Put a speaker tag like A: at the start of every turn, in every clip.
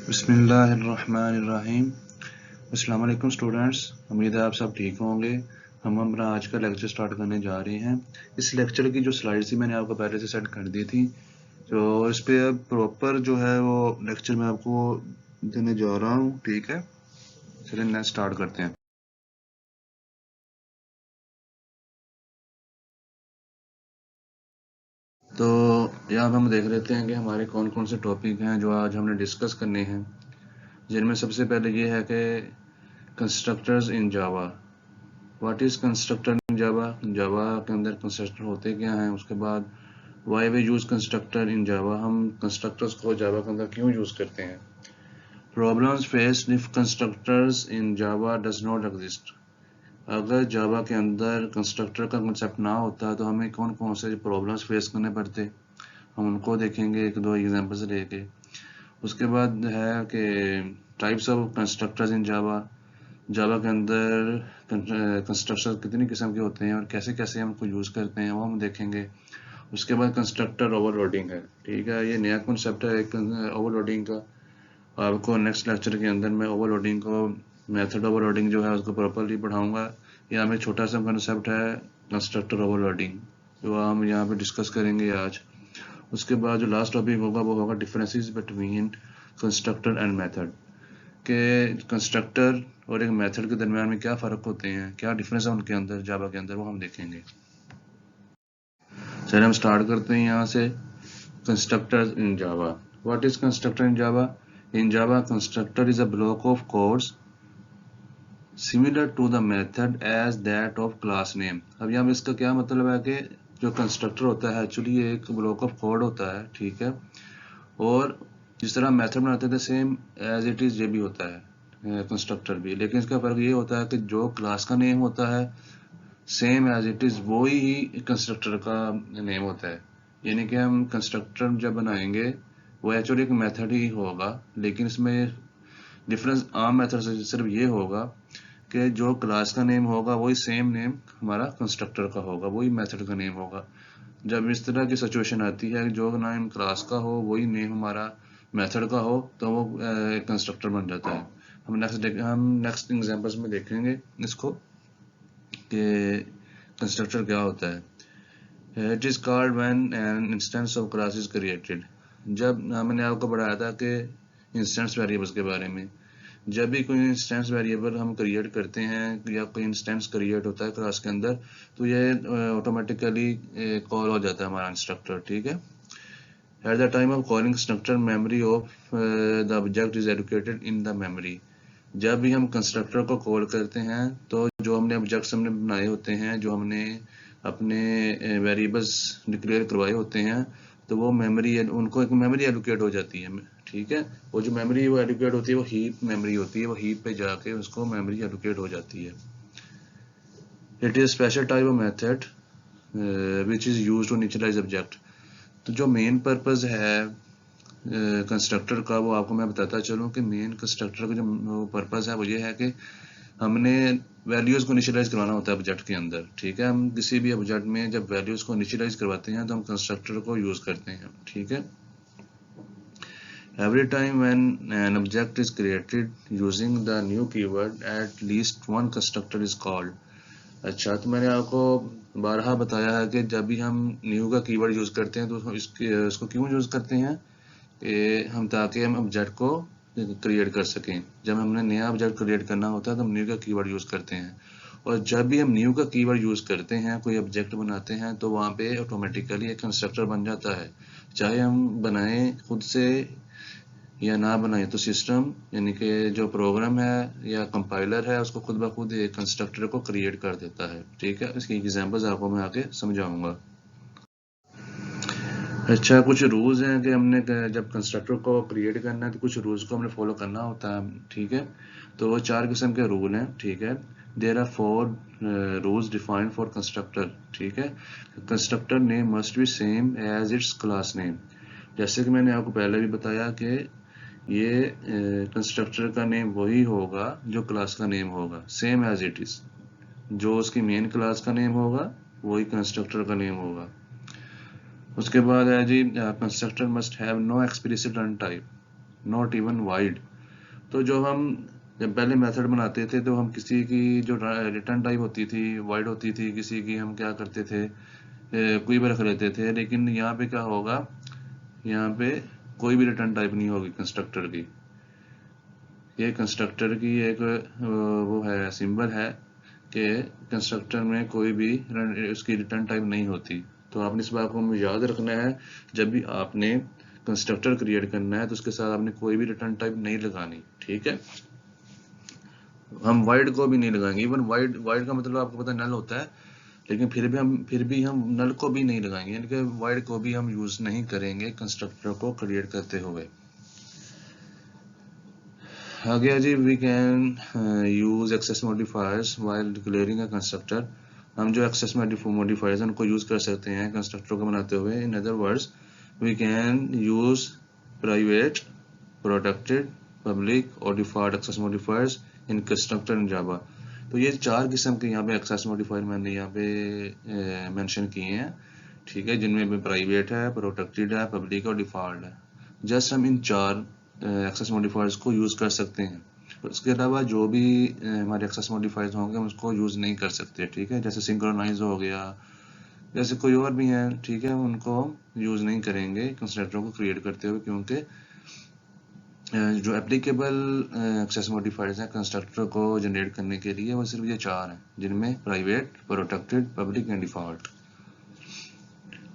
A: बिस्मिल्लाहिर्रहमानिर्रहीम। अस्सलाम वालेकुम स्टूडेंट्स, उम्मीद है आप सब ठीक होंगे। हम अपना आज का लेक्चर स्टार्ट करने जा रहे हैं। इस लेक्चर की जो स्लाइड थी मैंने आपको पहले से सेट कर दी थी, तो इस पे अब प्रॉपर जो है वो लेक्चर मैं आपको देने जा रहा हूँ। ठीक है, चलिए नेक्स्ट स्टार्ट करते हैं। तो यहाँ पे हम देख लेते हैं कि हमारे कौन कौन से टॉपिक हैं जो आज हमने डिस्कस करने हैं, जिनमें सबसे पहले ये है कि constructors in Java. What is constructor in Java, Java के अंदर कंस्ट्रक्टर होते क्या हैं। उसके बाद why we use constructor in Java, हम कंस्ट्रक्टर्स को जावा के अंदर क्यों यूज करते हैं। Problems faced if constructors in Java does not exist. अगर जावा के अंदर कंस्ट्रक्टर का कंसेप्ट ना होता तो हमें कौन कौन से प्रॉब्लम्स फेस करने पड़ते, हम उनको देखेंगे एक दो एग्जांपल्स लेके। उसके बाद है कि types of constructors in Java, Java के अंदर कंस्ट्रक्टर कितनी किस्म के होते हैं और कैसे कैसे हम उनको यूज़ करते हैं वो हम देखेंगे। उसके बाद कंस्ट्रक्टर ओवरलोडिंग है। ठीक है, ये नया कॉन्सेप्ट है एक ओवरलोडिंग का। आपको नेक्स्ट लेक्चर के अंदर मैं ओवरलोडिंग को, मेथड ओवरलोडिंग जो है उसको प्रॉपरली पढ़ाऊंगा। यहाँ में छोटा सा कॉन्सेप्ट है कंस्ट्रक्टर ओवरलोडिंग, जो हम यहाँ पे डिस्कस करेंगे आज। उसके बाद जो लास्ट टॉपिक होगा वो होगा differences between constructor and method, के कंस्ट्रक्टर और एक मेथड के दरमियान में क्या फ़र्क होते हैं, क्या डिफरेंस है उनके अंदर जावा के अंदर, वो हम देखेंगे। चलिए हम स्टार्ट करते हैं यहाँ से। Constructor in Java. What is constructor in Java? In Java constructor is a block of codes similar to the method as that of class name. अब यहाँ पे इसका क्या मतलब है कि जो कंस्ट्रक्टर होता है एक्चुअली ये एक ब्लॉक ऑफ कोड होता है। ठीक है, और जिस तरह मेथड बनाते थे सेम एज इट इज़ ये भी होता है कंस्ट्रक्टर भी, लेकिन इसका फ़र्क ये होता है कि जो क्लास का नेम होता है सेम एज इट इज़ वो ही कंस्ट्रक्टर का नेम होता है। यानी कि हम कंस्ट्रक्टर जब बनाएंगे वो एक्चुअली एक मेथड ही होगा, लेकिन इसमें डिफरेंस आम मेथड से सिर्फ ये होगा कि जो क्लास का नेम होगा वही सेम नेम हमारा कंस्ट्रक्टर का होगा, वही मेथड का नेम होगा। जब इस तरह की सिचुएशन आती है जो नेम क्लास का हो वही नेम हमारा मेथड का हो तो वो एक कंस्ट्रक्टर बन जाता है। हम नेक्स्ट एग्जांपल्स में देखेंगे इसको कि कंस्ट्रक्टर क्या होता है। It is called when an instance of class is created. जब मैंने आपको बताया था कि इंस्टेंस वेरिएबल्स के बारे में, जब भी कोई इंस्टेंस वेरिएबल हम क्रिएट करते हैं या कोई इंस्टेंस क्रिएट होता है क्लास के अंदर तो ये ऑटोमेटिकली कॉल हो जाता है हमारा इंस्ट्रक्टर। ठीक है, at the time of calling structure memory of the object is allocated in the memory. जब भी हम कंस्ट्रक्टर को कॉल करते हैं तो जो हमने ऑब्जेक्ट्स हमने बनाए होते हैं, जो हमने अपने वेरिएबल्स डिक्लेयर करवाए होते हैं, तो वो मेमोरी उनको एक मेमोरी एलोकेट हो जाती है। ठीक है, वो जो मेमोरी वो एलोकेट होती है वो हीप मेमोरी होती है, वो हीप पे जाके उसको मेमोरी एलोकेट हो जाती है। It is special type of method which is used to initialise object. तो जो मेन पर्पस है कंस्ट्रक्टर का वो आपको मैं बताता चलूँ कि मेन कंस्ट्रक्टर का जो पर्पस है वो ये है कि हमने वैल्यूज़ को इनिशियलाइज करवाना होता है ऑब्जेक्ट के अंदर। ठीक है, हम किसी भी ऑब्जेक्ट में जब वैल्यूज़ को इनिशियलाइज करवाते हैं तो हम कंस्ट्रक्टर को यूज़ करते हैं। ठीक है, every time when an object is created using the new keyword at least one constructor is called। अच्छा, तो मैंने आपको बारहा बताया है कि जब भी हम न्यू का कीवर्ड यूज़ करते हैं तो इसको क्यों यूज़ करते हैं कि हम ताकि हम ऑब्जेक्ट को क्रिएट कर सकें। जब हमने नया ऑब्जेक्ट क्रिएट करना होता है तो हम न्यू का कीवर्ड यूज़ करते हैं, और जब भी हम न्यू का कीवर्ड यूज़ करते हैं कोई ऑब्जेक्ट बनाते हैं तो वहाँ पे ऑटोमेटिकली एक कंस्ट्रक्टर बन जाता है। चाहे हम बनाएं खुद से या ना बनाए तो सिस्टम यानी कि जो प्रोग्राम है या कंपाइलर है उसको खुद ब खुद एक कंस्ट्रक्टर को क्रिएट कर देता है। ठीक है, इसकी एग्जांपल्स आपको मैं आगे समझाऊंगा। अच्छा, कुछ रूल्स हैं कि हमने जब कंस्ट्रक्टर को क्रिएट करना है तो कुछ रूल्स को हमने फॉलो करना होता है। ठीक है, तो वो 4 किस्म के रूल हैं। ठीक है, there are 4 rules defined for constructor. ठीक है, constructor name must be same as its class name. जैसे कि मैंने आपको पहले भी बताया कि ये कंस्ट्रक्टर का नेम वही होगा जो क्लास का नेम होगा, सेम एज इट इज। जो उसकी मेन क्लास का नेम होगा वही कंस्ट्रक्टर का नेम होगा। उसके बाद है जी constructor must have no explicit run type. Not even void. तो जो हम जब पहले मेथड बनाते थे तो हम किसी की जो रिटर्न टाइप होती थी वाइड होती थी, किसी की हम क्या करते थे कोई भी रख लेते थे। लेकिन यहाँ पे क्या होगा, यहाँ पे कोई भी रिटर्न टाइप नहीं होगी कंस्ट्रक्टर की। ये कंस्ट्रक्टर की एक वो है, सिंबल है कि कंस्ट्रक्टर में कोई भी उसकी रिटर्न टाइप नहीं होती। तो आपने इस बात को हमें याद रखना है, जब भी आपने कंस्ट्रक्टर क्रिएट करना है तो उसके साथ आपने कोई भी रिटर्न टाइप नहीं लगानी, ठीक है। हम वाइड को भी नहीं लगाएंगे, इवन वाइड वाइड का मतलब आपको पता नल होता है, लेकिन फिर भी हम नल को भी नहीं लगाएंगे, यानी कि वाइड को भी हम यूज नहीं करेंगे कंस्ट्रक्टर को क्रिएट करते हुए। आगे जी, we can use access modifiers while declaring a constructor. हम जो एक्सेस मॉडिफायर्स हैं उनको यूज कर सकते हैं कंस्ट्रक्टर को बनाते हुए। In other words, we can use private, protected, public और default access modifiers in constructor in Java. तो ये 4 किस्म के यहाँ पे एक्सेस मॉडिफायर मैंने यहाँ पे मेंशन किए हैं, ठीक है, जिनमें प्राइवेट है, प्रोटेक्टेड है, पब्लिक और डिफॉल्ट है। जस्ट हम इन 4 एक्सेस मॉडिफायर्स को यूज कर सकते हैं। उसके अलावा जो भी हमारे एक्सेस मॉडिफायर्स होंगे हम उसको यूज नहीं कर सकते, ठीक है। जैसे सिंक्रोनाइज हो गया, जैसे कोई और भी है, ठीक है, उनको हम यूज नहीं करेंगे कंस्ट्रक्टर को क्रिएट करते हुए, क्योंकि जो एप्लीकेबल एक्सेस मॉडिफायर्स हैं कंस्ट्रक्टर को जनरेट करने के लिए वो सिर्फ ये 4 हैं, जिनमें private, protected, public and default.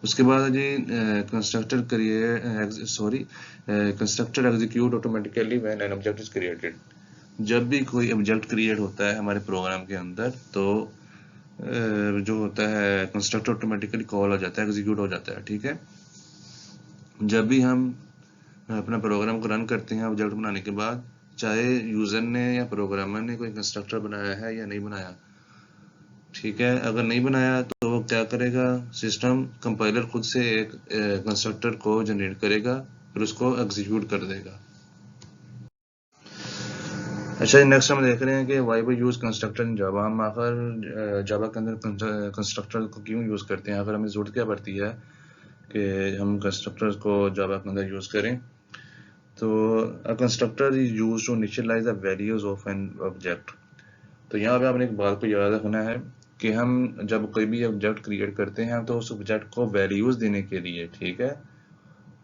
A: उसके बाद जी constructor constructor execute automatically when an object is created. जब भी कोई ऑब्जेक्ट क्रिएट होता है हमारे प्रोग्राम के अंदर, तो जो होता है कंस्ट्रक्टर ऑटोमेटिकली कॉल हो जाता है, एग्जीक्यूट हो जाता है, ठीक है। जब भी हम अपना प्रोग्राम को रन करते हैं ऑब्जेक्ट बनाने के बाद, चाहे यूजर ने या प्रोग्रामर ने कोई कंस्ट्रक्टर बनाया है या नहीं बनाया, ठीक है। अगर नहीं बनाया तो वो क्या करेगा, सिस्टम कंपाइलर खुद से एक कंस्ट्रक्टर को जनरेट करेगा, फिर उसको एग्जीक्यूट कर देगा। अच्छा, नेक्स्ट हम देख रहे हैं कि why we use constructor in Java. हम आखिर जावा के अंदर कंस्ट्रक्टर को क्यों यूज करते हैं, अगर हमें जरूरत क्या पड़ती है कि हम कंस्ट्रक्टर को जावा के अंदर यूज करें। तो a constructor is used to initialise the values of an object. तो यहाँ पे आपने एक बात को याद रखना है कि हम जब कोई भी ऑब्जेक्ट क्रिएट करते हैं तो उस ऑब्जेक्ट को वैल्यूज देने के लिए, ठीक है,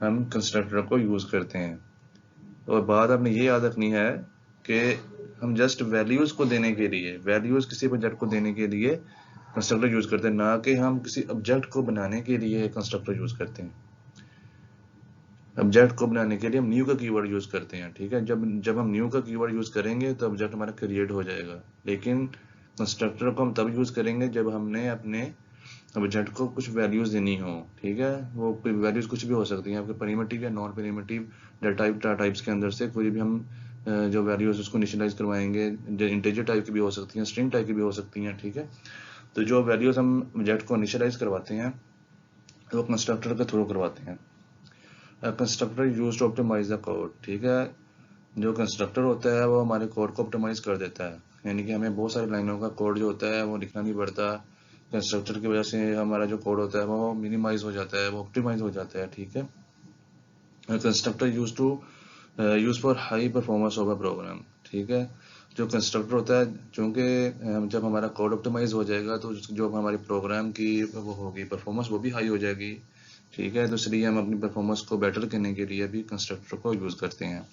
A: हम कंस्ट्रक्टर को यूज करते हैं। और बात आपने ये याद रखनी है कि हम जस्ट वैल्यूज को देने के लिए, वैल्यूज किसी ऑब्जेक्ट को देने के लिए कंस्ट्रक्टर यूज करते हैं, ना कि हम किसी ऑब्जेक्ट को बनाने के लिए कंस्ट्रक्टर यूज करते हैं। ऑब्जेक्ट को बनाने के लिए हम न्यू का कीवर्ड यूज करते हैं, ठीक है। जब हम न्यू का कीवर्ड यूज करेंगे तो ऑब्जेक्ट हमारा क्रिएट हो जाएगा, लेकिन कंस्ट्रक्टर को हम तब यूज करेंगे जब हमने अपने ऑब्जेक्ट को कुछ वैल्यूज देनी हो, ठीक है। वो वैल्यूज कुछ भी हो सकती हैं, आपके प्रिमिटिव या नॉन प्रिमिटिव डाटा टाइप्स के अंदर से कोई भी हम जो वैल्यूज उसको इनिशियलाइज करवाएंगे, जो इंटीजर टाइप की भी हो सकती हैं, स्ट्रिंग टाइप की भी हो सकती हैं, ठीक है। तो जो वैल्यूज हम ऑब्जेक्ट को इनिशियलाइज करवाते हैं वो कंस्ट्रक्टर के थ्रू करवाते हैं। Constructor use to optimise the code, ठीक है। जो कंस्ट्रक्टर होता है वो हमारे कोड को ऑप्टिमाइज कर देता है, यानी कि हमें बहुत सारी लाइनों का कोड जो होता है वो लिखना नहीं पड़ता। कंस्ट्रक्टर की वजह से हमारा जो कोड होता है वो मिनिमाइज हो जाता है, वो ऑप्टिमाइज हो जाता है, ठीक है। Constructor use for high performance of a program, ठीक है। जो कंस्ट्रक्टर होता है, चूंकि जब हमारा कोड ऑप्टिमाइज हो जाएगा तो जो हमारी प्रोग्राम की वो होगी परफॉर्मेंस वो भी हाई हो जाएगी, ठीक है। तो इसलिए हम अपनी परफॉर्मेंस को बेटर करने के लिए भी कंस्ट्रक्टर को यूज करते हैं।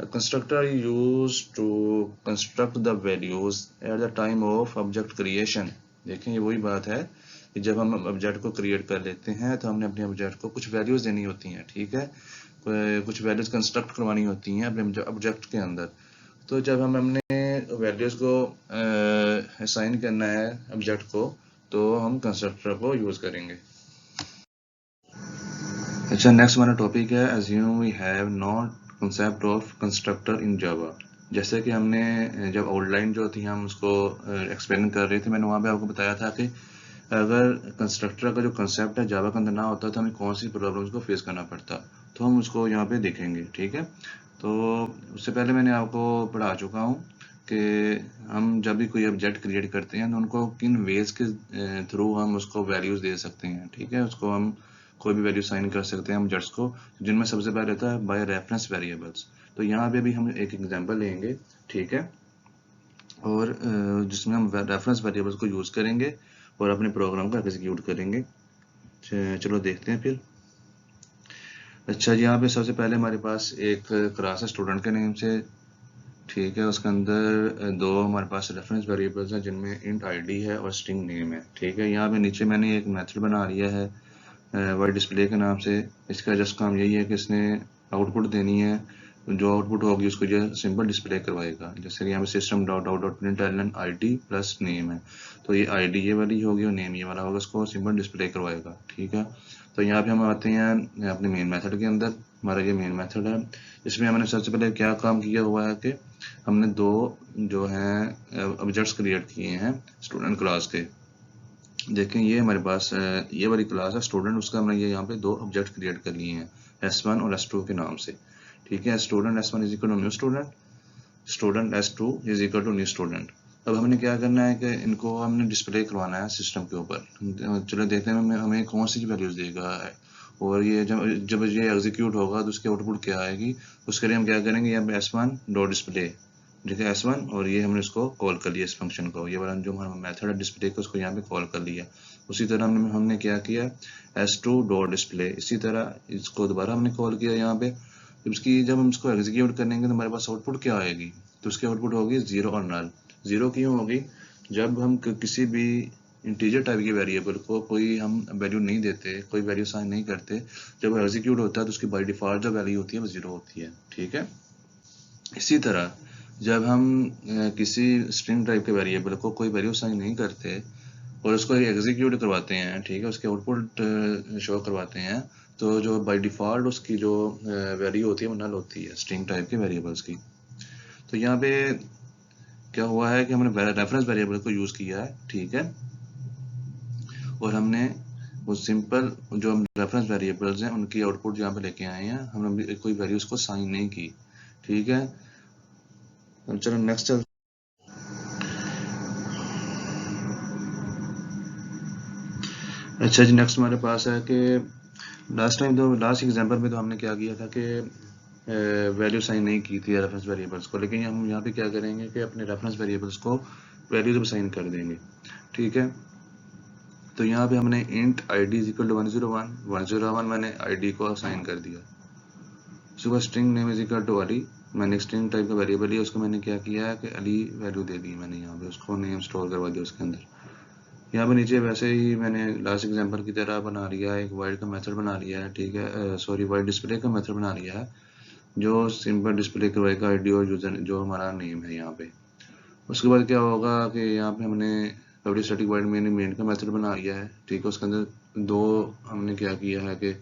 A: Constructor used to construct the values at the time of object creation। देखें, ये वही बात है कि जब हम ऑब्जेक्ट को क्रिएट कर लेते हैं तो हमने अपने ऑब्जेक्ट को कुछ वैल्यूज देनी होती हैं, ठीक है, कुछ वैल्यूज कंस्ट्रक्ट करवानी होती हैं अपने ऑब्जेक्ट के अंदर। तो जब हमने वैल्यूज को असाइन करना है ऑब्जेक्ट को, तो हम कंस्ट्रक्टर को यूज करेंगे। अच्छा, नेक्स्ट हमारा टॉपिक है assume we have not concept of constructor in Java। जैसे कि हमने जब आउटलाइन जो थी हम उसको एक्सप्लेन कर रहे थे, मैंने वहाँ पे आपको बताया था कि अगर कंस्ट्रक्टर का जो कंसेप्ट है जावा के अंदर ना होता तो हमें कौन सी प्रॉब्लम्स को फेस करना पड़ता, तो हम उसको यहाँ पे देखेंगे, ठीक है। तो उससे पहले मैंने आपको पढ़ा चुका हूँ कि हम जब भी कोई ऑब्जेक्ट क्रिएट करते हैं तो उनको किन वेज के थ्रू हम उसको वैल्यूज दे सकते हैं, ठीक है। उसको हम कोई भी वैल्यू साइन कर सकते हैं हम ऑब्जेक्ट्स को, जिनमें सबसे पहले होता है बाय रेफरेंस वेरिएबल्स। तो यहाँ पे भी हम एक एग्जांपल लेंगे, ठीक है, और जिसमें हम रेफरेंस वेरिएबल्स को यूज़ करेंगे और अपने प्रोग्राम को एग्जीक्यूट करेंगे। चलो देखते हैं फिर। अच्छा जी, यहाँ पे सबसे पहले हमारे पास एक क्लास है स्टूडेंट के नेम से, ठीक है, उसके अंदर दो हमारे पास रेफरेंस वेरिएबल्स हैं जिनमें इंट आईडी है और स्ट्रिंग नेम है, ठीक है। यहाँ पे नीचे मैंने एक मेथड बना लिया है वाइड डिस्प्ले के नाम से। इसका जस्ट काम यही है कि इसने आउटपुट देनी है, जो आउटपुट होगी उसको जो सिंपल डिस्प्ले करवाएगा। जैसे कि यहाँ पे system dot out dot println ID plus name है, तो ये ID ये वाली होगी और नेम ये वाला होगा, उसको सिंपल डिस्प्ले करवाएगा, ठीक है। तो यहाँ पे हम आते हैं अपने मेन मेथड के अंदर। हमारा ये मेन मेथड है, इसमें हमने सबसे पहले क्या काम किया हुआ है कि हमने दो जो हैं ऑब्जेक्ट्स क्रिएट किए हैं स्टूडेंट क्लास के। देखें ये हमारे पास ये वाली क्लास है स्टूडेंट, उसका हमने ये यहाँ पे दो ऑब्जेक्ट क्रिएट कर लिए हैं S1 और S2 के नाम से, ठीक है। Student S1 is equal to new student, student S2 is equal to new student. अब हमने क्या करना है कि इनको हमने डिस्प्ले करवाना है सिस्टम के ऊपर। चलो देखते हैं हमें कौन सी वैल्यूज देगा, और ये जब ये एग्जीक्यूट होगा तो उसकी आउटपुट क्या आएगी। उसके लिए हम क्या करेंगे, यहाँ पे S1 डॉट डिस्प्ले, ठीक है, S1, और ये हमने इसको कॉल कर लिया इस फंक्शन को, ये वाला जो हमारा मेथड है डिस्प्ले का उसको यहाँ पे कॉल कर लिया। उसी तरह हमने क्या किया, S2 डॉट डिस्प्ले, इसी तरह इसको दोबारा हमने कॉल किया यहाँ पे। जब हम इसको एग्जीक्यूट करेंगे तो हमारे पास आउटपुट क्या आएगी, तो उसकी आउटपुट होगी 0 और नल। 0 क्यों होगी, जब हम किसी भी इंटीजर टाइप की वेरिएबल को कोई हम वैल्यू नहीं देते, कोई वैल्यू साइन नहीं करते, जब वो एग्जीक्यूट होता है तो उसकी बाय डिफॉल्ट जो वैल्यू होती है वो 0 होती है, ठीक है। इसी तरह जब हम किसी स्ट्रिंग टाइप के वेरिएबल को कोई वैल्यू साइन नहीं करते और उसको एग्जीक्यूट करवाते हैं, ठीक है, उसके आउटपुट शो करवाते हैं, तो जो बाय डिफॉल्ट उसकी जो वैल्यू होती है वो नल होती है स्ट्रिंग टाइप के वेरिएबल्स की। तो यहाँ पे क्या हुआ है कि हमने रेफरेंस वेरिएबल को यूज़ किया है, ठीक है, और हमने वो सिंपल जो हम रेफरेंस वेरिएबल्स हैं उनकी आउटपुट यहाँ पे लेके आए हैं, हमने कोई वैल्यू उसको साइन नहीं की, ठीक है। चलो नेक्स्ट चल। अच्छा जी, नेक्स्ट हमारे पास है कि लास्ट एग्जांपल में तो हमने क्या किया था कि वैल्यू साइन नहीं की थी रेफरेंस वेरिएबल्स को, लेकिन हम यहाँ पे क्या करेंगे कि अपने रेफरेंस वेरिएबल्स को वैल्यू जब साइन कर देंगे, ठीक है। तो यहाँ पे हमने int ID is equal to 101 मैंने ID को असाइन कर दिया। उसके बाद string name is equal to Ali, मैंने स्ट्रिंग टाइप का वेरिएबल लिया, उसको मैंने क्या किया है कि अली वैल्यू दे दी मैंने, यहाँ पे उसको नेम स्टोर करवा दिया उसके अंदर। यहाँ पे नीचे वैसे ही मैंने लास्ट एग्जांपल की तरह बना लिया है, एक वाइड का मेथड बना लिया है, ठीक है, सॉरी वाइड डिस्प्ले का मेथड बना लिया है जो सिंपल डिस्प्ले करवाएगा ID और यूजर जो हमारा नेम है यहाँ पे। उसके बाद क्या होगा कि यहाँ पे हमने पब्लिक स्टैटिक वाइड मेन का मेथड बना लिया है, ठीक है। उसके अंदर दो हमने क्या किया है कि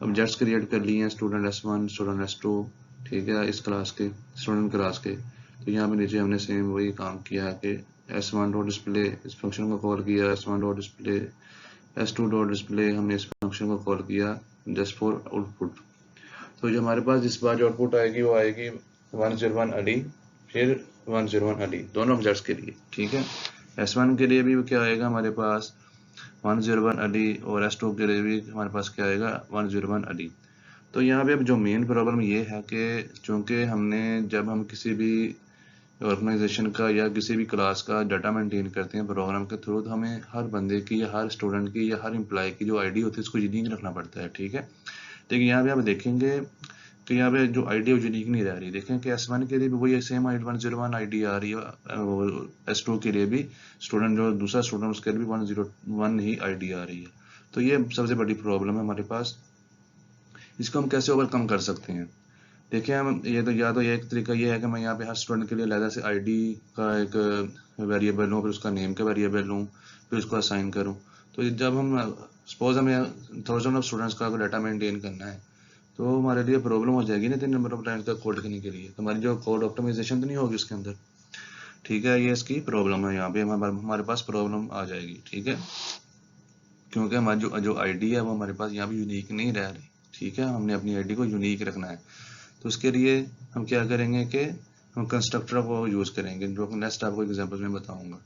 A: ऑब्जेक्ट्स क्रिएट कर लिए हैं स्टूडेंट S1 स्टूडेंट S2, ठीक है, इस क्लास के स्टूडेंट क्लास के। तो यहाँ पे नीचे हमने सेम वही काम किया है कि S1 डॉट डिस्प्ले इस फंक्शन को कॉल किया, S1 dot display S2 dot display हमने इस फंक्शन को कॉल किया जस्ट फॉर आउटपुट। तो जो हमारे पास इस बार जो आउटपुट आएगी वो आएगी 101 अली, फिर 101 अली, दोनों ऑब्जेक्ट्स के लिए, ठीक है। S1 के लिए भी क्या आएगा हमारे पास 101 अली, और S2 के लिए भी हमारे पास क्या आएगा 101 अली। तो यहाँ पे अब जो मेन प्रॉब्लम ये है कि चूंकि हमने जब हम किसी भी ऑर्गेनाइजेशन का या किसी भी क्लास का डाटा मेंटेन करते हैं प्रोग्राम के थ्रू, तो हमें हर बंदे की या हर स्टूडेंट की या हर एम्प्लॉय की जो ID होती है उसको यूनिक रखना पड़ता है, ठीक है। लेकिन यहाँ पे आप देखेंगे कि यहाँ पे जो ID है वो यूनिक नहीं रह रही। देखें कि S1 के लिए भी वही सेम 101 ID आ रही है, और S2 के लिए भी स्टूडेंट जो दूसरा स्टूडेंट उसके लिए भी 101 ही ID आ रही है। तो ये सबसे बड़ी प्रॉब्लम है हमारे पास। इसको हम कैसे ओवरकम कर सकते हैं, देखिए हम ये तो या तो एक तरीका ये है कि मैं यहाँ पे हर स्टूडेंट के लिए अलग से ID का एक वेरिएबल लूँ, फिर उसका नेम का वेरिएबल लूँ, फिर उसको असाइन करूँ। तो जब हम सपोज हमें 1000 ऑफ स्टूडेंट्स का डाटा मेंटेन करना है तो हमारे लिए प्रॉब्लम हो जाएगी ना 3 नंबर ऑफ लाइन का कोड लिखने के लिए, तो हमारी जो कोड ऑप्टिमाइजेशन तो नहीं होगी उसके अंदर, ठीक है। ये इसकी प्रॉब्लम है, यहाँ पे हमारे पास प्रॉब्लम आ जाएगी, ठीक है, क्योंकि हमारी जो ID है वो हमारे पास यहाँ पे यूनिक नहीं रह रही, ठीक है। हमने अपनी ID को यूनिक रखना है, तो उसके लिए हम क्या करेंगे कि हम कंस्ट्रक्टर को यूज़ करेंगे, जो नेक्स्ट आपको एग्जांपल में बताऊंगा,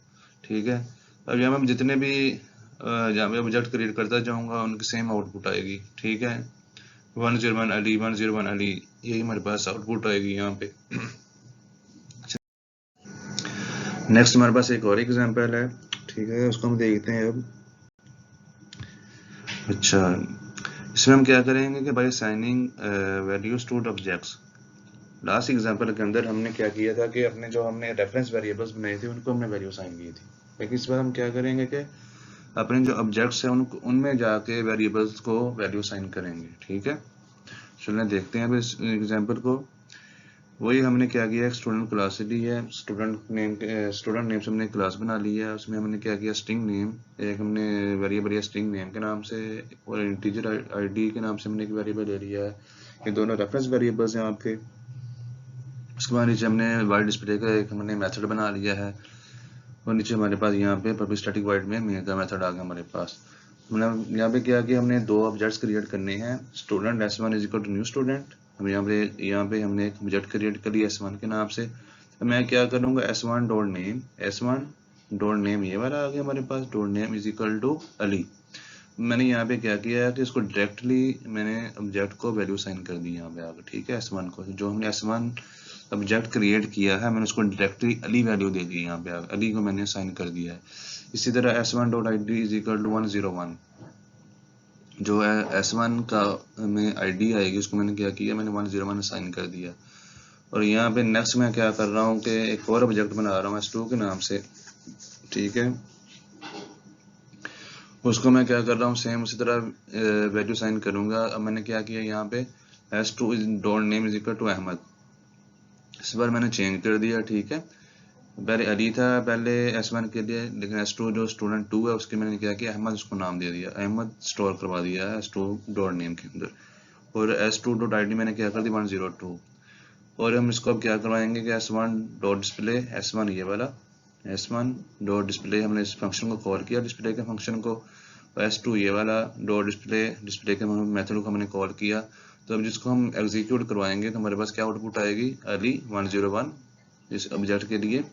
A: ठीक है। अब यहाँ हम जितने भी जहाँ पे ऑब्जेक्ट क्रिएट करता जाऊंगा उनकी सेम आउटपुट आएगी। ठीक है, 101 अली 101 अली, यही हमारे पास आउटपुट आएगी यहाँ पे। नेक्स्ट हमारे पास एक और एग्जांपल है, ठीक है, उसको हम देखते हैं अब। अच्छा, इसमें हम क्या करेंगे कि by signing values to objects. Last example के अंदर हमने क्या किया था कि अपने जो हमने रेफरेंस वेरिएबल्स बनाए थे उनको हमने वैल्यू साइन की थी, लेकिन इस बार हम क्या करेंगे कि अपने जो ऑब्जेक्ट्स हैं उनको उनमें जाके वेरिएबल्स को वैल्यू साइन करेंगे। ठीक है, चलिए देखते हैं अब इस एग्जांपल को। वही हमने क्या किया, एक स्टूडेंट क्लास ली है, स्टूडेंट नेम से हमने क्लास बना ली है, उसमें हमने क्या किया, स्ट्रिंग नेम एक हमने वेरिएबल या स्ट्रिंग नेम के नाम से और इंटीजर आईडी के नाम से हमने एक वेरिएबल ले लिया है। ये दोनों रेफरेंस वेरिएबल्स हैं आपके। उसके बाद नीचे हमने वाइड डिस्प्ले का एक हमने मेथड बना लिया है, और नीचे हमारे पास यहाँ पे पब्लिक स्टैटिक वाइड में मेन का मेथड आ गया हमारे पास। हमने यहाँ पे क्या किया, हमने दो ऑब्जेक्ट्स क्रिएट करने हैं, student s1 is equal to new student. हम यहाँ पे हमने एक ऑब्जेक्ट क्रिएट कर लिया s1 के नाम से। तो मैं क्या करूँगा, s1 डॉट नेम ये वाला आ गया हमारे पास, dot name is equal to Ali. मैंने यहाँ पे क्या किया है कि इसको डायरेक्टली मैंने ऑब्जेक्ट को वैल्यू साइन कर दी यहाँ पे आकर। ठीक है, s1 को जो हमने s1 ऑब्जेक्ट क्रिएट किया है मैंने उसको डायरेक्टली अली वैल्यू दे दी यहाँ पे आकर, अली को मैंने साइन कर दिया है। इसी तरह s1 dot id is equal to 101, जो है s1 का में id आएगी उसको मैंने क्या किया, मैंने 101 साइन कर दिया। और यहाँ पे नेक्स्ट मैं क्या कर रहा हूँ कि एक और ऑब्जेक्ट बना रहा हूँ s2 के नाम से। ठीक है, उसको मैं क्या कर रहा हूँ, सेम उसी तरह वैल्यू साइन करूंगा। अब मैंने क्या किया, यहाँ पे s2 dot name is equal to Ahmad, इस बार मैंने चेंज कर दिया। ठीक है, पहले अली था पहले s1 के लिए, लेकिन s2 जो स्टूडेंट 2 है उसके मैंने क्या किया, अहमद उसको नाम दे दिया, अहमद स्टोर करवा दिया है s2 डॉट नेम के अंदर। और s2 डॉट id मैंने क्या कर दी 102। और हम इसको अब क्या करवाएंगे कि s1 डॉट डिस्प्ले, s1 ये वाला s1 डॉट डिस्प्ले हमने इस फंक्शन को कॉल किया, डिस्प्ले के फंक्शन को। s2 ये वाला डॉट डिस्प्ले के मेथड को हमने कॉल किया। तो अब जिसको हम एग्जीक्यूट करवाएंगे तो हमारे पास क्या आउटपुट आएगी, अली 101 इस ऑब्जेक्ट के लिए।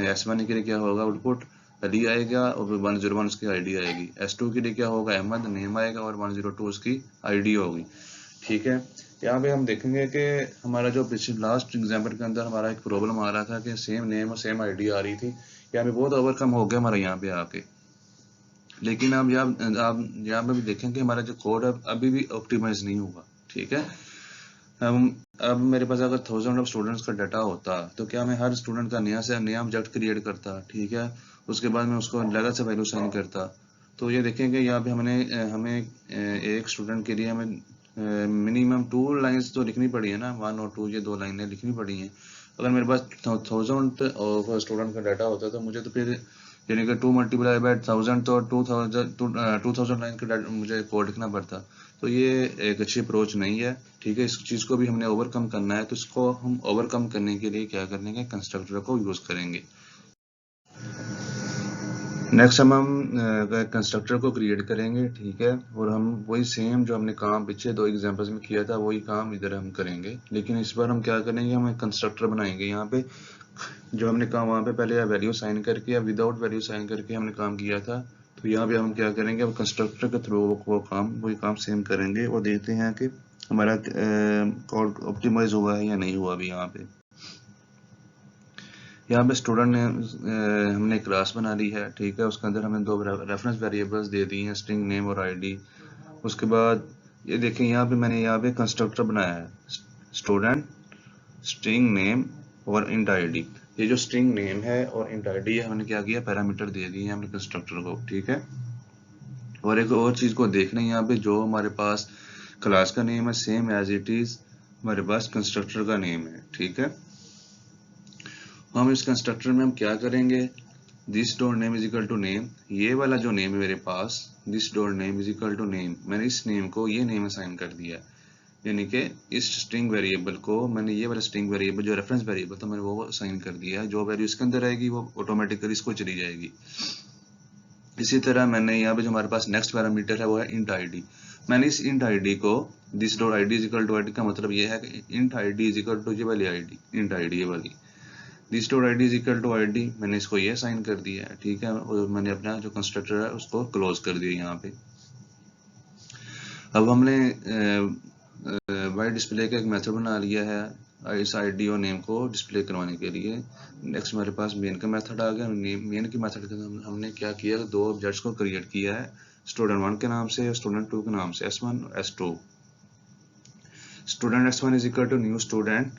A: s1 के लिए क्या होगा आउटपुट, अली आएगा और 101 उसकी आईडी आएगी। s2 के लिए क्या होगा, अहमद नेम आएगा और 102 उसकी आईडी होगी। ठीक है, यहाँ पे हम देखेंगे कि हमारा जो पिछले लास्ट एग्जाम्पल के अंदर हमारा एक प्रॉब्लम आ रहा था कि सेम नेम और सेम आईडी आ रही थी, यहाँ पे बहुत ओवरकम हो गया हमारा यहाँ पे आके। लेकिन अब आप यहाँ पे भी देखें कि हमारा जो कोड है अभी भी ऑप्टिमाइज नहीं हुआ। ठीक है, अब मेरे पास अगर 1000 ऑफ स्टूडेंट्स का डाटा होता तो क्या मैं हर स्टूडेंट का नया ऑब्जेक्ट क्रिएट करता। ठीक है, उसके बाद मैं उसको अलग से वैल्यू साइन करता। तो ये देखेंगे यहाँ पे हमें एक स्टूडेंट के लिए हमें मिनिमम 2 लाइंस तो लिखनी पड़ी है ना, 1 और 2 ये 2 लाइनें लिखनी पड़ी हैं। अगर मेरे पास 1000 ऑफ स्टूडेंट का डाटा होता तो मुझे तो फिर यानी कि 2 मल्टीप्लाई बाय 1000 तो 2000 लाइन का मुझे कोड लिखना पड़ता। तो ये एक अच्छी अप्रोच नहीं है। ठीक है, इस चीज को भी हमने ओवरकम करना है, तो इसको हम ओवरकम करने के लिए क्या करेंगे, कंस्ट्रक्टर को यूज करेंगे। नेक्स्ट हम कंस्ट्रक्टर को क्रिएट करेंगे। ठीक है, और हम वही सेम जो हमने काम पिछले 2 एग्जांपल्स में किया था वही काम इधर हम करेंगे, लेकिन इस बार हम क्या करेंगे, हम एक कंस्ट्रक्टर बनाएंगे। यहाँ पे जो हमने काम वहाँ पे पहले वैल्यू साइन करके या विदाउट वैल्यू साइन करके हमने काम किया था, तो यहाँ पे हम क्या करेंगे, अब कंस्ट्रक्टर के थ्रू वही काम सेम करेंगे और देखते हैं कि हमारा कोड ऑप्टिमाइज हुआ है या नहीं हुआ अभी। यहाँ पे स्टूडेंट ने हमने क्लास बना ली है। ठीक है, उसके अंदर हमने 2 रेफरेंस वेरिएबल्स दे दी हैं, स्ट्रिंग नेम और आईडी। उसके बाद ये देखें, यहाँ पे मैंने यहाँ पे कंस्ट्रक्टर बनाया है, स्टूडेंट स्ट्रिंग नेम और इंट आईडी। ये जो स्ट्रिंग नेम है और इंट आईडी है हमने क्या किया, पैरामीटर दे दिए हैं हमने कंस्ट्रक्टर को। ठीक है, और एक और चीज को देखना है, यहाँ पे जो हमारे पास क्लास का नेम है सेम एज इट इज हमारे पास कंस्ट्रक्टर का नेम है। ठीक है, हम इस कंस्ट्रक्टर में हम क्या करेंगे, this dot name is equal to name, ये वाला जो नेम है मेरे पास, this dot name is equal to name, मैंने इस नेम को ये नेम असाइन कर दिया, यानी कि इस स्ट्रिंग वेरिएबल को मैंने ये वाला स्ट्रिंग वेरिएबल जो रेफरेंस वेरिएबल था मैंने वो असाइन कर दिया है। जो वैल्यू इसके अंदर आएगी वो ऑटोमेटिकली इसको चली जाएगी। इसी तरह मैंने यहाँ पे जो हमारे पास नेक्स्ट पैरामीटर है वो है इंट आईडी। मैंने इस इंट आईडी को this dot ID is equal to ID का मतलब ये है कि int ID is equal to ये वाली आईडी, इंट आईडी ये वाली। The store ID is equal to ID, मैंने इसको ये साइन कर दिया है, ठीक है, और मैंने अपना जो कंस्ट्रक्टर है उसको क्लोज कर दिया यहाँ पे। अब हमने वाई डिस्प्ले का एक मेथड बना लिया है इस आईडी और नेम को डिस्प्ले करवाने के लिए। नेक्स्ट हमारे पास मेन का मेथड आ गया। मेन के मेथड के अंदर हमने क्या किया, दो ऑब्जेक्ट्स को क्रिएट किया है, स्टूडेंट 1 के नाम से और स्टूडेंट 2 के नाम से, S1 और S2। Student S1 is equal to new student.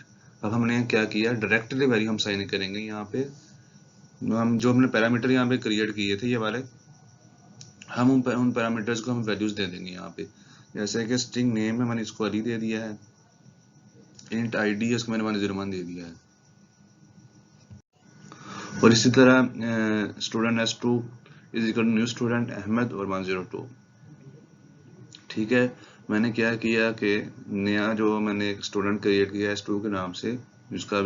A: अब हमने क्या किया, डायरेक्टली वैल्यू हम साइन करेंगे यहाँ पे। हम जो हमने पैरामीटर यहाँ पे क्रिएट किए थे ये वाले, हम उन पैरामीटर्स को हम वैल्यूज दे देंगे यहाँ पे। जैसे कि स्ट्रिंग नेम में मैंने इसको अली दे दिया है, इंट आईडी है उसको मैंने 101 दे दिया है, और इसी तरह student S2 is equal to new student Ahmad और 102। ठीक है, मैंने क्या किया कि नया जो मैंने एक स्टूडेंट क्रिएट किया S2 के नाम से, जिसका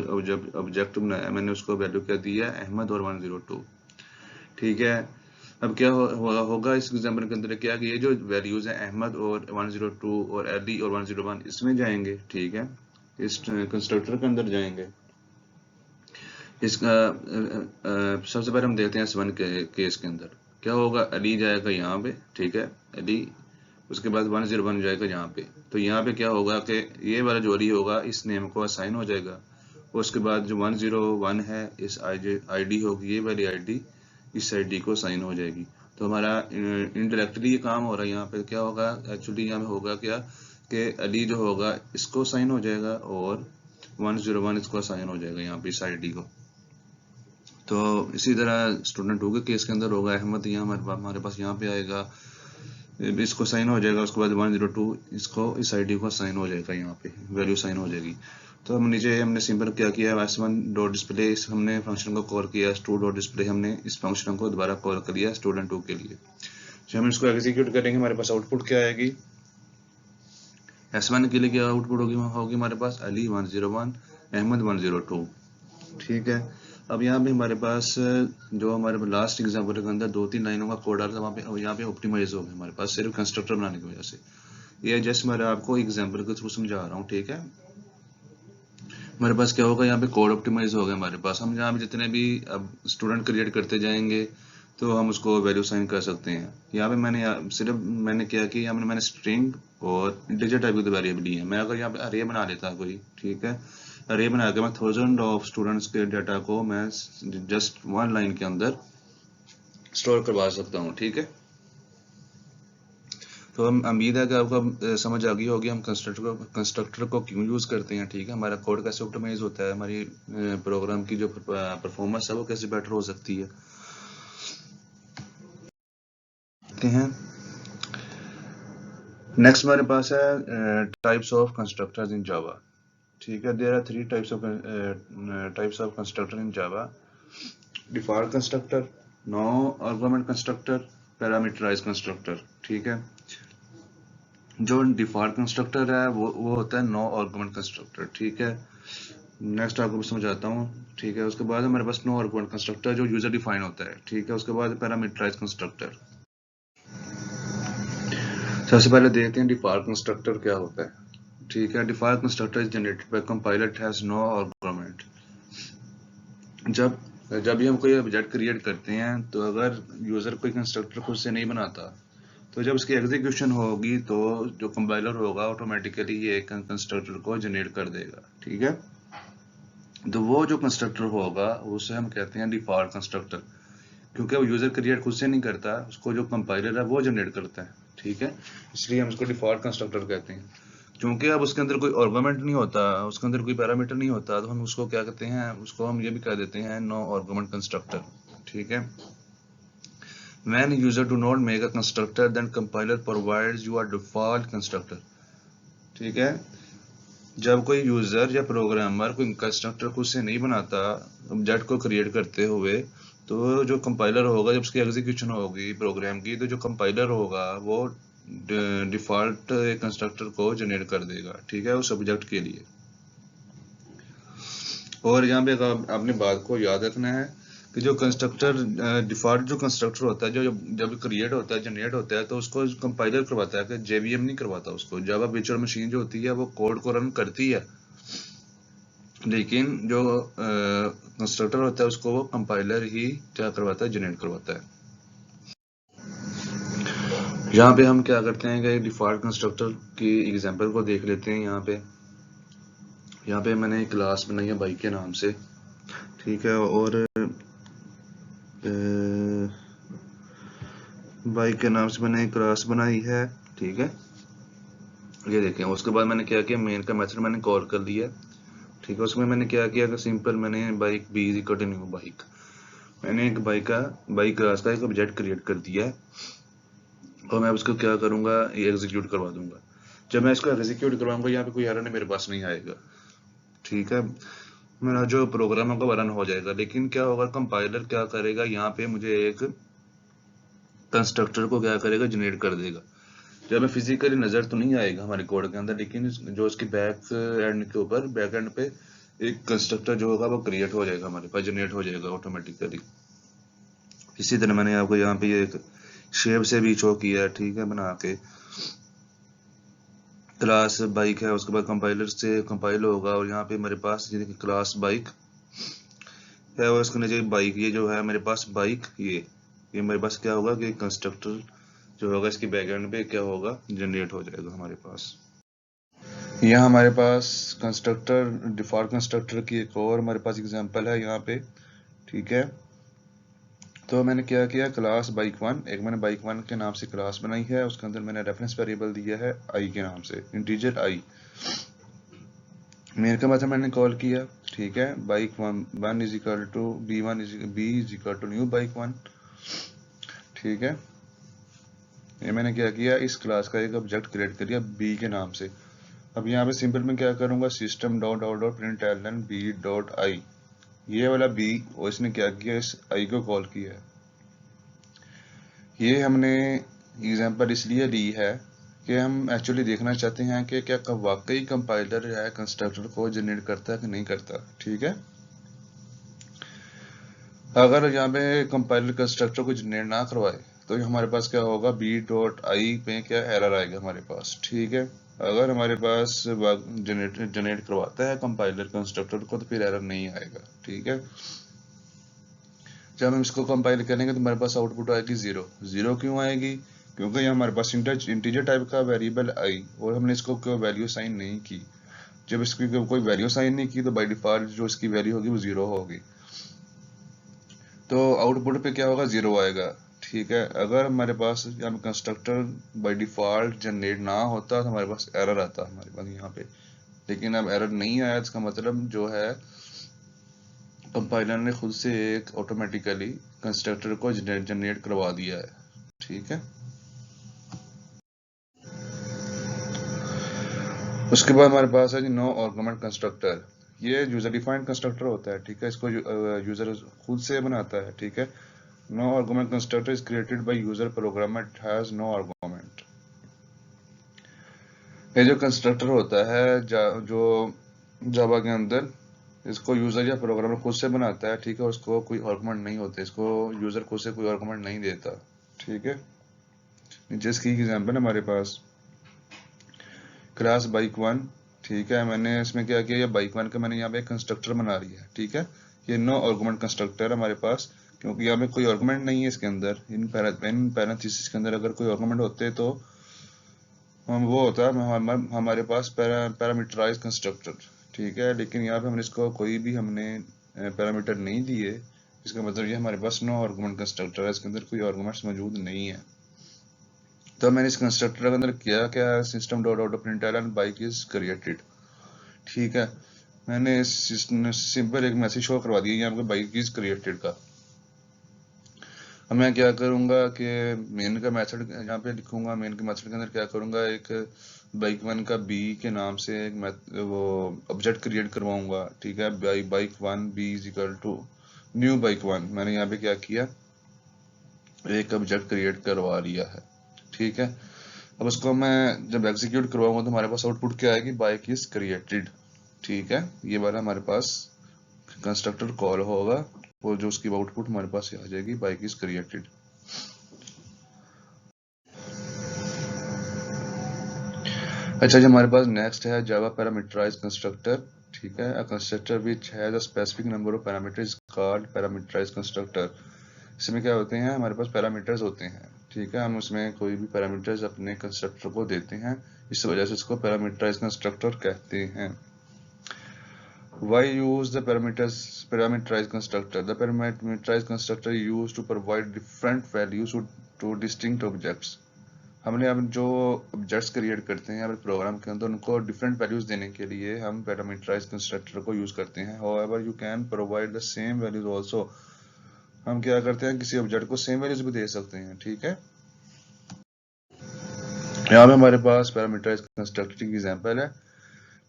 A: ऑब्जेक्ट बनाया मैंने, उसको वैल्यू क्या दिया, अहमद और 102। ठीक है, अब क्या होगा इस एग्जाम्पल के अंदर, क्या कि ये जो वैल्यूज हैं अहमद और 102 और अली और 101 इसमें जाएंगे। ठीक है, इस कंस्ट्रक्टर के अंदर जाएंगे। इसका सबसे पहले हम देखते हैं S1 के केस के अंदर क्या होगा। अली जाएगा यहाँ पे, ठीक है, अली, उसके बाद 101 जाएगा यहाँ पे। तो यहाँ पे क्या होगा कि ये वाला जो अली होगा इस नेम को असाइन हो जाएगा, उसके बाद जो 101 है इस आईडी होगी, ये वाली आईडी इस आईडी को साइन हो जाएगी। तो हमारा इनडायरेक्टली ये काम हो रहा है। यहाँ पे क्या होगा, एक्चुअली यहाँ पे होगा क्या कि अली जो होगा इसको साइन हो जाएगा और 101 इसको साइन हो जाएगा यहाँ पे इस आईडी को। तो इसी तरह स्टूडेंट 2 के केस के अंदर होगा, अहमद यहाँ हमारे पास यहाँ पे आएगा, इसको साइन हो जाएगा, उसके बाद 102 इसको इस आईडी को साइन हो जाएगा, यहाँ पे वैल्यू साइन हो जाएगी। तो हम नीचे हमने सिंपल क्या किया, S1 डॉट डिस्प्ले, इस हमने फंक्शन को कॉल किया, S2 डॉट डिस्प्ले हमने इस फंक्शन को दोबारा कॉल कर दिया स्टूडेंट 2 के लिए। जब हम इसको एग्जीक्यूट करेंगे हमारे पास आउटपुट क्या आएगी, S1 के लिए क्या आउटपुट होगी हमारे पास, अली 101 अहमद 102। ठीक है, अब यहाँ पे हमारे पास जो हमारे लास्ट एग्जाम्पल के अंदर 2-3 लाइनों का कोड आ रहा था, वहाँ पे यहाँ पे ऑप्टिमाइज हो गया हमारे पास सिर्फ कंस्ट्रक्टर बनाने की वजह से। ये जस्ट मैं आपको एग्जाम्पल के थ्रू समझा रहा हूँ। ठीक है, हमारे पास क्या होगा, यहाँ पे कोड ऑप्टिमाइज हो गया हमारे पास। हम यहाँ पे जितने भी अब स्टूडेंट क्रिएट करते जाएंगे तो हम उसको वैल्यू साइन कर सकते हैं। यहाँ पे मैंने क्या किया, मैंने स्ट्रिंग और इंटीजर टाइप की वेरिएबल ली है। मैं अगर यहाँ पे अरे बना लेता कोई, ठीक है, अरे बना के मैं 1000 ऑफ स्टूडेंट्स के डाटा को मैं जस्ट 1 लाइन के अंदर स्टोर करवा सकता हूँ। ठीक है, तो हम उम्मीद है कि आपको समझ आ गई होगी हम कंस्ट्रक्टर को क्यों यूज करते हैं। ठीक है, हमारा कोड कैसे ऑप्टिमाइज होता है, हमारी प्रोग्राम की जो परफॉर्मेंस है वो कैसे बेटर हो सकती है। हैं नेक्स्ट हमारे पास है types of constructors in Java. ठीक है, there are 3 types of constructor in Java, default constructor, no argument constructor, parameterised constructor. ठीक है, जो डिफॉल्ट कंस्ट्रक्टर है वो होता है नो आर्गुमेंट कंस्ट्रक्टर। ठीक है, नेक्स्ट आपको समझाता हूँ। ठीक है, उसके बाद हमारे पास नो आर्गुमेंट कंस्ट्रक्टर जो यूजर डिफाइन होता है। ठीक है, उसके बाद पैरामीटराइज्ड कंस्ट्रक्टर। सबसे पहले देखते हैं डिफॉल्ट कंस्ट्रक्टर क्या होता है। ठीक है, default constructor is generated by compiler, has no argument. जब भी हम कोई ऑब्जेक्ट क्रिएट करते हैं तो अगर यूजर कोई कंस्ट्रक्टर खुद से नहीं बनाता तो जब उसकी एग्जीक्यूशन होगी तो जो कंपाइलर होगा ऑटोमेटिकली ये कंस्ट्रक्टर को जनरेट कर देगा। ठीक है, तो वो जो कंस्ट्रक्टर होगा उसे हम कहते हैं डिफॉल्ट कंस्ट्रक्टर, क्योंकि वो यूजर क्रिएट खुद से नहीं करता, उसको जो कंपाइलर है वो जनरेट करता है। ठीक है, इसलिए हम उसको डिफॉल्ट कंस्ट्रक्टर कहते हैं। क्योंकि अब उसके अंदर कोई आर्गुमेंट नहीं होता, उसके अंदर कोई पैरामीटर नहीं होता, तो हम उसको क्या कहते हैं, उसको हम ये भी कह देते हैं नो आर्गुमेंट कंस्ट्रक्टर। ठीक है, when user do not make a constructor then compiler provides you a default constructor। ठीक है, जब कोई यूजर या प्रोग्रामर कोई कंस्ट्रक्टर खुद से नहीं बनाता ऑब्जेक्ट को क्रिएट करते हुए, तो जो कंपाइलर होगा जब उसकी एग्जीक्यूशन होगी प्रोग्राम की, तो जो कंपाइलर होगा वो डिफॉल्ट कंस्ट्रक्टर को जनरेट कर देगा। ठीक है, उस ऑब्जेक्ट के लिए। और यहाँ पे आपने बात को याद रखना है कि जो कंस्ट्रक्टर डिफॉल्ट जो कंस्ट्रक्टर होता है, जो जब क्रिएट होता है, जनरेट होता है, तो उसको कंपाइलर करवाता है, कि जेवीएम नहीं करवाता उसको। जावा वर्चुअल मशीन जो होती है वो कोड को रन करती है, लेकिन जो कंस्ट्रक्टर होता है उसको वो कंपाइलर ही क्या करवाता है, जनरेट करवाता है। यहाँ पे हम क्या करते हैं कि डिफ़ॉल्ट कंस्ट्रक्टर की एग्जांपल को देख लेते हैं। यहाँ पे मैंने एक क्लास बनाई है बाइक के नाम से, ठीक है, और बाइक के नाम से मैंने एक क्लास बनाई है, ठीक है। ये देखें, उसके बाद मैंने क्या किया, मेन का मेथड मैंने कॉल कर दिया, ठीक है। उसमें मैंने क्या किया कि सिंपल मैंने bike b is equal to new bike, मैंने एक बाइक क्लास का एक ऑब्जेक्ट क्रिएट कर दिया है, और मैं उसको क्या करूँगा, ये एग्जीक्यूट करवा दूंगा। जब मैं इसको एग्जीक्यूट करवाऊंगा यहाँ पे कोई एरर मेरे पास नहीं आएगा, ठीक है। मेरा जो प्रोग्राम होगा वो रन हो जाएगा। लेकिन क्या होगा, कंपाइलर क्या करेगा, यहाँ पे मुझे एक कंस्ट्रक्टर को क्या करेगा, जनरेट कर देगा। जब मैं फिजिकली नजर तो नहीं आएगा हमारे कोड के अंदर, लेकिन जो उसकी बैक एंड के ऊपर, बैक एंड पे एक कंस्ट्रक्टर जो होगा वो क्रिएट हो जाएगा, हमारे पास जनरेट हो जाएगा ऑटोमेटिकली। इसी तरह मैंने आपको यहाँ पे ये एक शेप से भी शो किया है, ठीक है, बना के। क्लास बाइक है, उसके बाद कंपाइलर से कंपाइल होगा, और यहाँ पे मेरे पास ये क्लास बाइक है, और इसके नीचे बाइक, ये जो है मेरे पास बाइक, ये मेरे पास क्या होगा कि कंस्ट्रक्टर जो होगा इसकी बैकएंड पे क्या होगा, जनरेट हो जाएगा हमारे पास। यहाँ हमारे पास कंस्ट्रक्टर, डिफॉल्ट कंस्ट्रक्टर की एक और हमारे पास एग्जांपल है यहाँ पे, ठीक है। तो मैंने क्या किया, क्लास बाइक वन, एक मैंने बाइक वन के नाम से क्लास बनाई है, उसके अंदर मैंने रेफरेंस वेरिएबल दिया है आई के नाम से, इंटीजर आई। मेन का मतलब मैंने कॉल किया, ठीक है, bike one is equal to b is equal to new bike one, ठीक है। ये मैंने क्या किया, इस क्लास का एक ऑब्जेक्ट क्रिएट कर दिया बी के नाम से। अब यहाँ पे सिंपल में क्या करूंगा, system dot out dot print ln b dot I, ये वाला बी, और इसने क्या किया, इस आई को कॉल किया है। ये हमने एग्जांपल इसलिए ली है कि हम एक्चुअली देखना चाहते हैं कि क्या वाकई कंपाइलर है कंस्ट्रक्टर को जनरेट करता है कि नहीं करता, ठीक है। अगर यहाँ पे कंपाइलर कंस्ट्रक्टर को जनरेट ना करवाए तो हमारे पास क्या होगा, बी डॉट आई पे क्या एरर आएगा हमारे पास, ठीक है। अगर हमारे पास जनरेट करवाता है कंपाइलर कंस्ट्रक्टर को तो फिर एरर नहीं आएगा, ठीक है। जब हम इसको कंपाइल करेंगे तो हमारे पास आउटपुट आएगी जीरो। जीरो क्यों आएगी, क्योंकि यहाँ हमारे पास इंटीजर टाइप का वेरिएबल आई, और हमने इसको कोई वैल्यू साइन नहीं की। जब इसकी कोई वैल्यू साइन नहीं की तो बाय डिफॉल्ट जो इसकी वैल्यू होगी वो जीरो होगी, तो आउटपुट पे क्या होगा, जीरो आएगा, ठीक है। अगर हमारे पास यहाँ कंस्ट्रक्टर बाय डिफॉल्ट जनरेट ना होता तो हमारे पास एरर आता हमारे पास यहाँ पे, लेकिन अब एरर नहीं आया। इसका मतलब जो है कंपाइलर ने खुद से एक ऑटोमेटिकली कंस्ट्रक्टर को जनरेट करवा दिया है, ठीक है। उसके बाद हमारे पास है जी नो आर्गुमेंट कंस्ट्रक्टर। ये यूजर डिफाइंड कंस्ट्रक्टर होता है, ठीक है, इसको यूजर खुद से बनाता है, ठीक है। No argument constructor is created by user programmer, it has no argument. ये जो कंस्ट्रक्टर होता है जो जावा के अंदर, इसको यूजर या प्रोग्रामर खुद से बनाता है, ठीक है, उसको कोई आर्गुमेंट नहीं होते, इसको यूजर खुद से कोई आर्गुमेंट नहीं देता, ठीक है। जिसकी एग्जांपल हमारे पास क्लास बाइक वन, ठीक है, मैंने इसमें क्या किया, ये बाइक वन का मैंने यहाँ पे एक कंस्ट्रक्टर बना लिया है, ठीक है। ये नो आर्गुमेंट कंस्ट्रक्टर हमारे पास, क्योंकि यहाँ पे कोई आर्गुमेंट नहीं है इसके अंदर। इन पैरेंथेसिस के अंदर अगर कोई आर्गुमेंट होते तो हम वो होता है हमारे पास पैरामीटराइज कंस्ट्रक्टर, ठीक है। लेकिन यहाँ पे हमने इसको कोई भी हमने पैरामीटर नहीं दिए, इसका मतलब ये हमारे पास नो आर्गुमेंट कंस्ट्रक्टर है, इसके अंदर कोई आर्गुमेंट्स मौजूद नहीं है। तो मैंने इस कंस्ट्रक्टर के अंदर किया क्या है, system dot out println bike is created, ठीक है। मैंने सिंपल एक मैसेज शो करवा दिया यहाँ पे बाइक इज क्रिएटेड का। अब मैं क्या करूंगा कि मेन का मेथड यहाँ पे लिखूंगा, मेन के मेथड के अंदर क्या करूंगा, एक बाइक वन का बी के नाम से एक वो ऑब्जेक्ट क्रिएट करवाऊंगा, ठीक है। Bike one b is equal to new bike one, मैंने यहाँ पे क्या किया, एक ऑब्जेक्ट क्रिएट करवा लिया है, ठीक है। अब उसको मैं जब एग्जीक्यूट करवाऊंगा तो हमारे पास आउटपुट क्या आएगी, बाइक इज क्रिएटेड, ठीक है। ये वाला हमारे पास कंस्ट्रक्टर कॉल होगा, और जो उसकी आउटपुट हमारे पास आ जाएगी, बाइक इज क्रिएटेड। अच्छा, जो हमारे पास नेक्स्ट है जावा पैरामीटराइज कंस्ट्रक्टर, ठीक है। A constructor which has a specific number of parameters called parameterised constructor. इसमें क्या होते हैं, हमारे पास पैरामीटर्स होते हैं, ठीक है, हम उसमें कोई भी पैरामीटर्स अपने कंस्ट्रक्टर को देते हैं, इस वजह से इसको पैरामीटराइज्ड कंस्ट्रक्टर कहते हैं। Why use the parameterized constructor? The parameterized constructor is used to provide different values to distinct objects. हमने अब जो ऑब्जेक्ट्स क्रिएट करते हैं अपने प्रोग्राम के अंदर, उनको डिफरेंट वैल्यूज देने के लिए हम पैरामीटराइज्ड कंस्ट्रक्टर को यूज करते हैं। However, you can provide the same values also. हम क्या करते हैं, किसी ऑब्जेक्ट को सेम वैल्यूज भी दे सकते हैं, ठीक है। यहाँ पे हमारे पास पैरामीटराइज्ड कंस्ट्रक्टर की एग्जांपल है।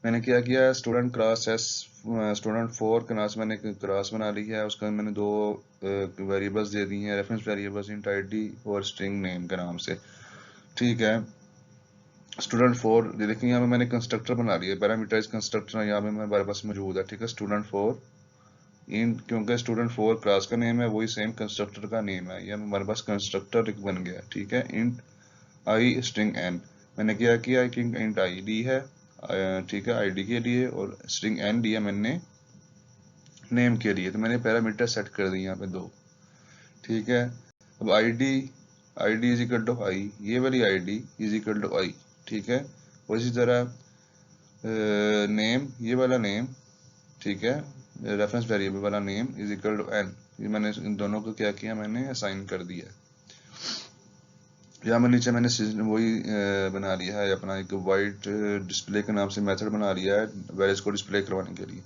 A: मैंने क्या किया, student class S student 4 class मैंने क्लास बना ली है, उसका मैंने दो वेरिएबल्स दे दी हैं, रेफरेंस वेरिएबल्स इंट आईडी और स्ट्रिंग नेम के नाम से, ठीक है। स्टूडेंट 4 देखिए यहाँ पे मैंने कंस्ट्रक्टर बना लिया, पैरामीटराइज्ड कंस्ट्रक्टर यहाँ पे हमारे पास मौजूद है, ठीक है। स्टूडेंट 4 इन, क्योंकि स्टूडेंट 4 क्लास का नेम है, वही सेम कंस्ट्रक्टर का नेम है, ये हमारे पास कंस्ट्रक्टर एक बन गया, ठीक है। इंट आई स्ट्रिंग एन, मैंने क्या किया कि इंट आई डी है, ठीक है, आईडी के लिए, और स्ट्रिंग एन दिया मैंने नेम के लिए, तो मैंने पैरामीटर सेट कर दिए यहाँ पे दो, ठीक है। अब आईडी इज इक्वल टू आई, ये वाली आईडी इज इक्वल टू आई, ठीक है। और इसी तरह नेम, ये वाला नेम, ठीक है, रेफरेंस वेरिएबल वाला name is equal to n, ये मैंने इन दोनों को क्या किया, मैंने असाइन कर दिया। यहाँ में नीचे मैंने वही बना लिया है अपना एक वाइट डिस्प्ले के नाम से मेथड बना लिया है वैल्यूज को डिस्प्ले करवाने के लिए।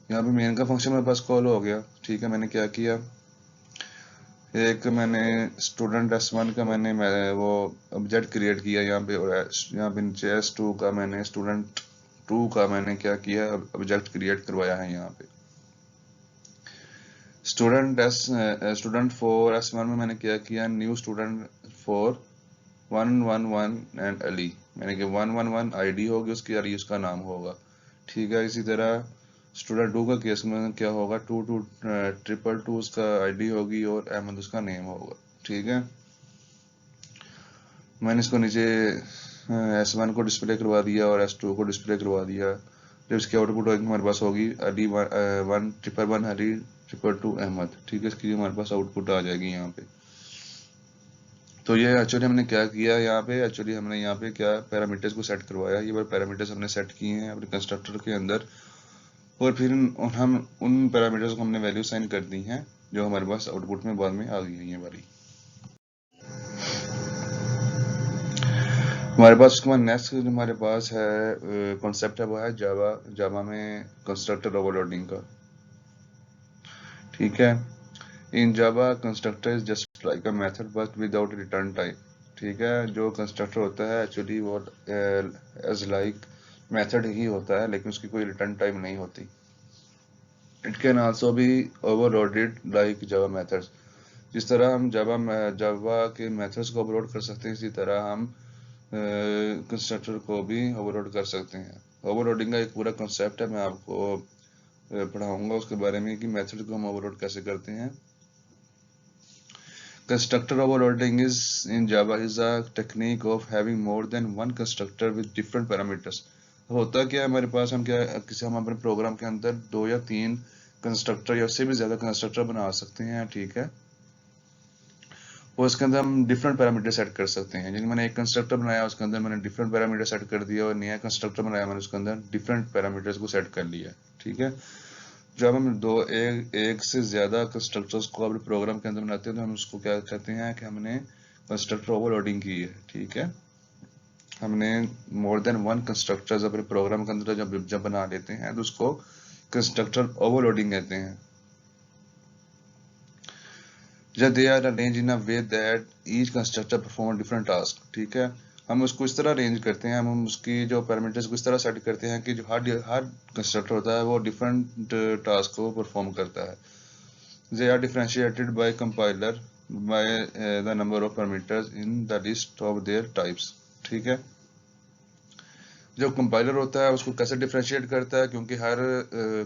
A: यहाँ पे मेन का फंक्शन मेरे पास कॉल हो गया, ठीक है। मैंने क्या किया, एक मैंने स्टूडेंट S1 का मैंने वो ऑब्जेक्ट क्रिएट किया यहाँ पे, और यहाँ पे नीचे S2 का मैंने स्टूडेंट 2 का मैंने क्या किया, ऑब्जेक्ट क्रिएट करवाया है यहाँ पे। स्टूडेंट 4 S1 में मैंने क्या किया, न्यू स्टूडेंट 4 111 एंड अली, मैंने कि 111 आईडी होगी उसकी, अली उसका नाम होगा, ठीक है। इसी तरह स्टूडेंट 2 का केस में क्या होगा, 2222 उसका आईडी होगी और अहमद उसका नेम होगा, ठीक है। मैंने इसको नीचे S1 को डिस्प्ले करवा दिया और S2 को डिस्प्ले करवा दिया, जब इसकी आउटपुट हमारे पास होगी अली 111 अली 222 अहमद, ठीक है, इसकी हमारे पास आउटपुट आ जाएगी यहाँ पे। तो ये एक्चुअली हमने क्या किया, यहाँ पे एक्चुअली हमने यहाँ पे क्या पैरामीटर्स को सेट करवाया, ये बार पैरामीटर्स हमने सेट किए हैं अपने कंस्ट्रक्टर के अंदर, और फिर हम उन पैरामीटर्स को हमने वैल्यू साइन कर दी हैं जो हमारे पास आउटपुट में बाद में आ गई है ये वाली। हमारे पास उसके बाद नेक्स्ट हमारे पास है कॉन्सेप्ट है, वो है जावा में कंस्ट्रक्टर ओवरलोडिंग का, ठीक है। In Java constructor is just like a method but without return type, ठीक है। जो कंस्ट्रक्टर होता है एक्चुअली वो एज लाइक मेथड ही होता है, लेकिन उसकी कोई रिटर्न टाइप नहीं होती। It can also be overloaded like Java methods, जिस तरह हम जावा के मेथड्स को ओवरलोड कर सकते हैं, इसी तरह हम कंस्ट्रक्टर को भी ओवरलोड कर सकते हैं। ओवरलोडिंग का एक पूरा कॉन्सेप्ट है, मैं आपको पढ़ाऊंगा उसके बारे में कि मेथड को हम ओवरलोड कैसे करते हैं। Constructor overloading is in Java is a technique of having more than one constructor with different parameters. होता क्या है हमारे पास, हम अपने प्रोग्राम के अंदर 2 या 3 कंस्ट्रक्टर या उससे भी ज्यादा कंस्ट्रक्टर बना सकते हैं, ठीक है। और उसके अंदर हम डिफरेंट पैरामीटर सेट कर सकते हैं। जिन मैंने एक कंस्ट्रक्टर बनाया उसके अंदर मैंने डिफरेंट पैरामीटर सेट कर दिया, और नया कंस्ट्रक्टर बनाया मैंने उसके अंदर डिफरेंट पैरामीटर्स को सेट कर लिया, ठीक है। जब हम एक से ज्यादा कंस्ट्रक्टर्स को अपने प्रोग्राम के अंदर बनाते हैं तो हम उसको क्या कहते हैं कि हमने कंस्ट्रक्टर ओवरलोडिंग की है, ठीक है। हमने मोर देन वन कंस्ट्रक्टर्स अपने प्रोग्राम के अंदर जब बना लेते हैं तो उसको कंस्ट्रक्टर ओवरलोडिंग कहते हैं। जब they are arrange in a way that each constructor perform different task, ठीक है। हम उसको इस तरह अरेंज करते हैं, हम उसकी जो पैरामीटर्स को इस तरह सेट करते हैं कि जो हर कंस्ट्रक्टर होता है वो डिफरेंट टास्क को परफॉर्म करता है। They are differentiated by compiler by the number of parameters in the list of their types, ठीक है। जो कंपाइलर होता है उसको कैसे डिफरेंशिएट करता है, क्योंकि हर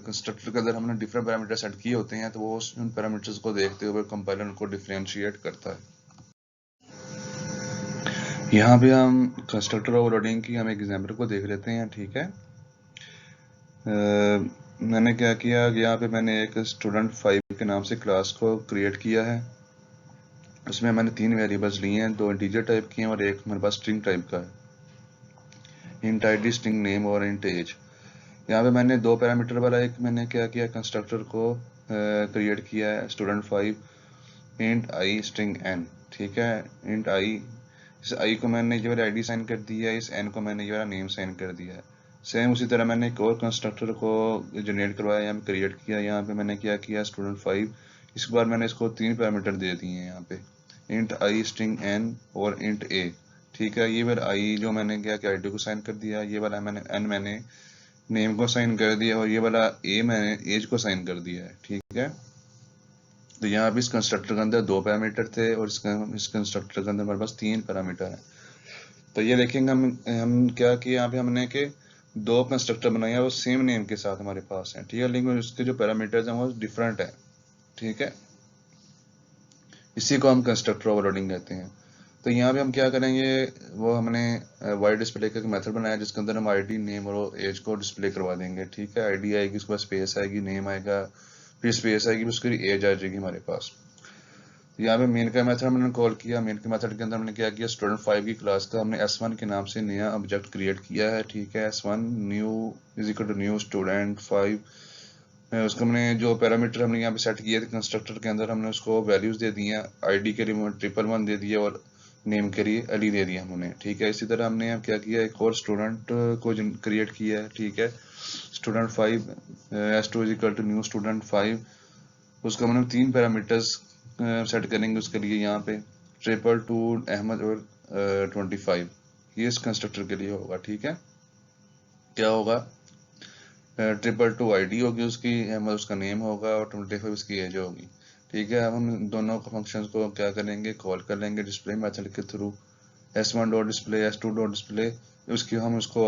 A: कंस्ट्रक्टर के अंदर हमने डिफरेंट पैरामीटर सेट किए होते हैं, तो वो उन पैरामीटर्स को देखते हुए कंपाइलर उनको डिफरेंशिएट करता है। यहाँ पे हम कंस्ट्रक्टर ओवरलोडिंग की हम एक एग्जांपल को देख लेते हैं, ठीक है। मैंने क्या किया, यहाँ पे मैंने एक स्टूडेंट 5 के नाम से क्लास को क्रिएट किया है। उसमें मैंने 3 वेरिएबल्स लिए हैं, 2 इंटीजर टाइप की हैं और एक मेरे पास स्ट्रिंग टाइप का है, इंट आईडी, स्ट्रिंग नेम और इंट एज। यहाँ पे मैंने 2 पैरामीटर वाला एक मैंने क्या किया, कंस्ट्रक्टर को क्रिएट किया है, स्टूडेंट 5 इंट आई स्ट्रिंग एन। ठीक है, इंट आई, इस आई को मैंने ये वाला आईडी साइन कर दिया है, इस एन को मैंने ये वाला नेम साइन कर दिया है। सेम उसी तरह मैंने एक और कंस्ट्रक्टर को जनरेट करवाया, यहाँ पे क्रिएट किया। यहाँ पे मैंने क्या किया, स्टूडेंट 5, इस बार मैंने इसको 3 पैरामीटर दे दिए हैं, यहाँ पे इंट आई स्ट्रिंग एन और इंट ए। ठीक है, ये वाला आई जो मैंने क्या किया, आईडी को साइन कर दिया, ये वाला मैंने एन मैंने नेम को साइन कर दिया और ये वाला ए मैंने एज को साइन कर दिया है। ठीक है, तो यहाँ पे इस कंस्ट्रक्टर के अंदर 2 पैरामीटर थे और इस कंस्ट्रक्टर के अंदर हमारे पास 3 पैरामीटर है। तो ये देखेंगे हम क्या किया, यहाँ पे हमने के 2 कंस्ट्रक्टर बनाया वो सेम नेम के साथ हमारे पास है। ठीक है, लेकिन उसके जो पैरामीटर्स हैं वो डिफरेंट है। ठीक है, इसी को हम कंस्ट्रक्टर ओवरलोडिंग कहते हैं। तो यहाँ पे हम क्या करेंगे, वो हमने वाइड डिस्प्ले का मेथड बनाया जिसके अंदर हम आईडी, नेम और एज को डिस्प्ले करवा देंगे। ठीक है, आईडी आएगी, उसके बाद स्पेस आएगी, नेम आएगा, फिर स्पेस आएगी, उसकी एज आ जाएगी हमारे पास। यहाँ पे मेन का मेथड हमने कॉल किया। मेन के मेथड के अंदर हमने क्या किया, स्टूडेंट 5 की क्लास का हमने S1 के नाम से नया ऑब्जेक्ट क्रिएट किया है। ठीक है, S1 new is equal to new student 5। उसको हमने जो पैरामीटर हमने यहाँ पे सेट किए थे कंस्ट्रक्टर के अंदर, हमने उसको वैल्यूज दे दी हैं। आईडी के लिए 111 दे दिया और नेम के लिए अली दे दिया हमने। ठीक है, इसी तरह हमने क्या किया, एक और स्टूडेंट को क्रिएट किया है। ठीक है, student 5 S2 is equal to new student 5। उसको हमने 3 पैरामीटर्स सेट करेंगे उसके लिए, यहाँ पे 222 अहमद और 25, ये इस कंस्ट्रक्टर के लिए होगा। ठीक है, क्या होगा, 222 आईडी होगी उसकी, अहमद उसका नेम होगा और 25 उसकी एज होगी। ठीक है, अब हम दोनों फंक्शंस को क्या करेंगे, कॉल कर लेंगे डिस्प्ले मेथड के through. S1 dot display, S2 dot display, उसकी हम उसको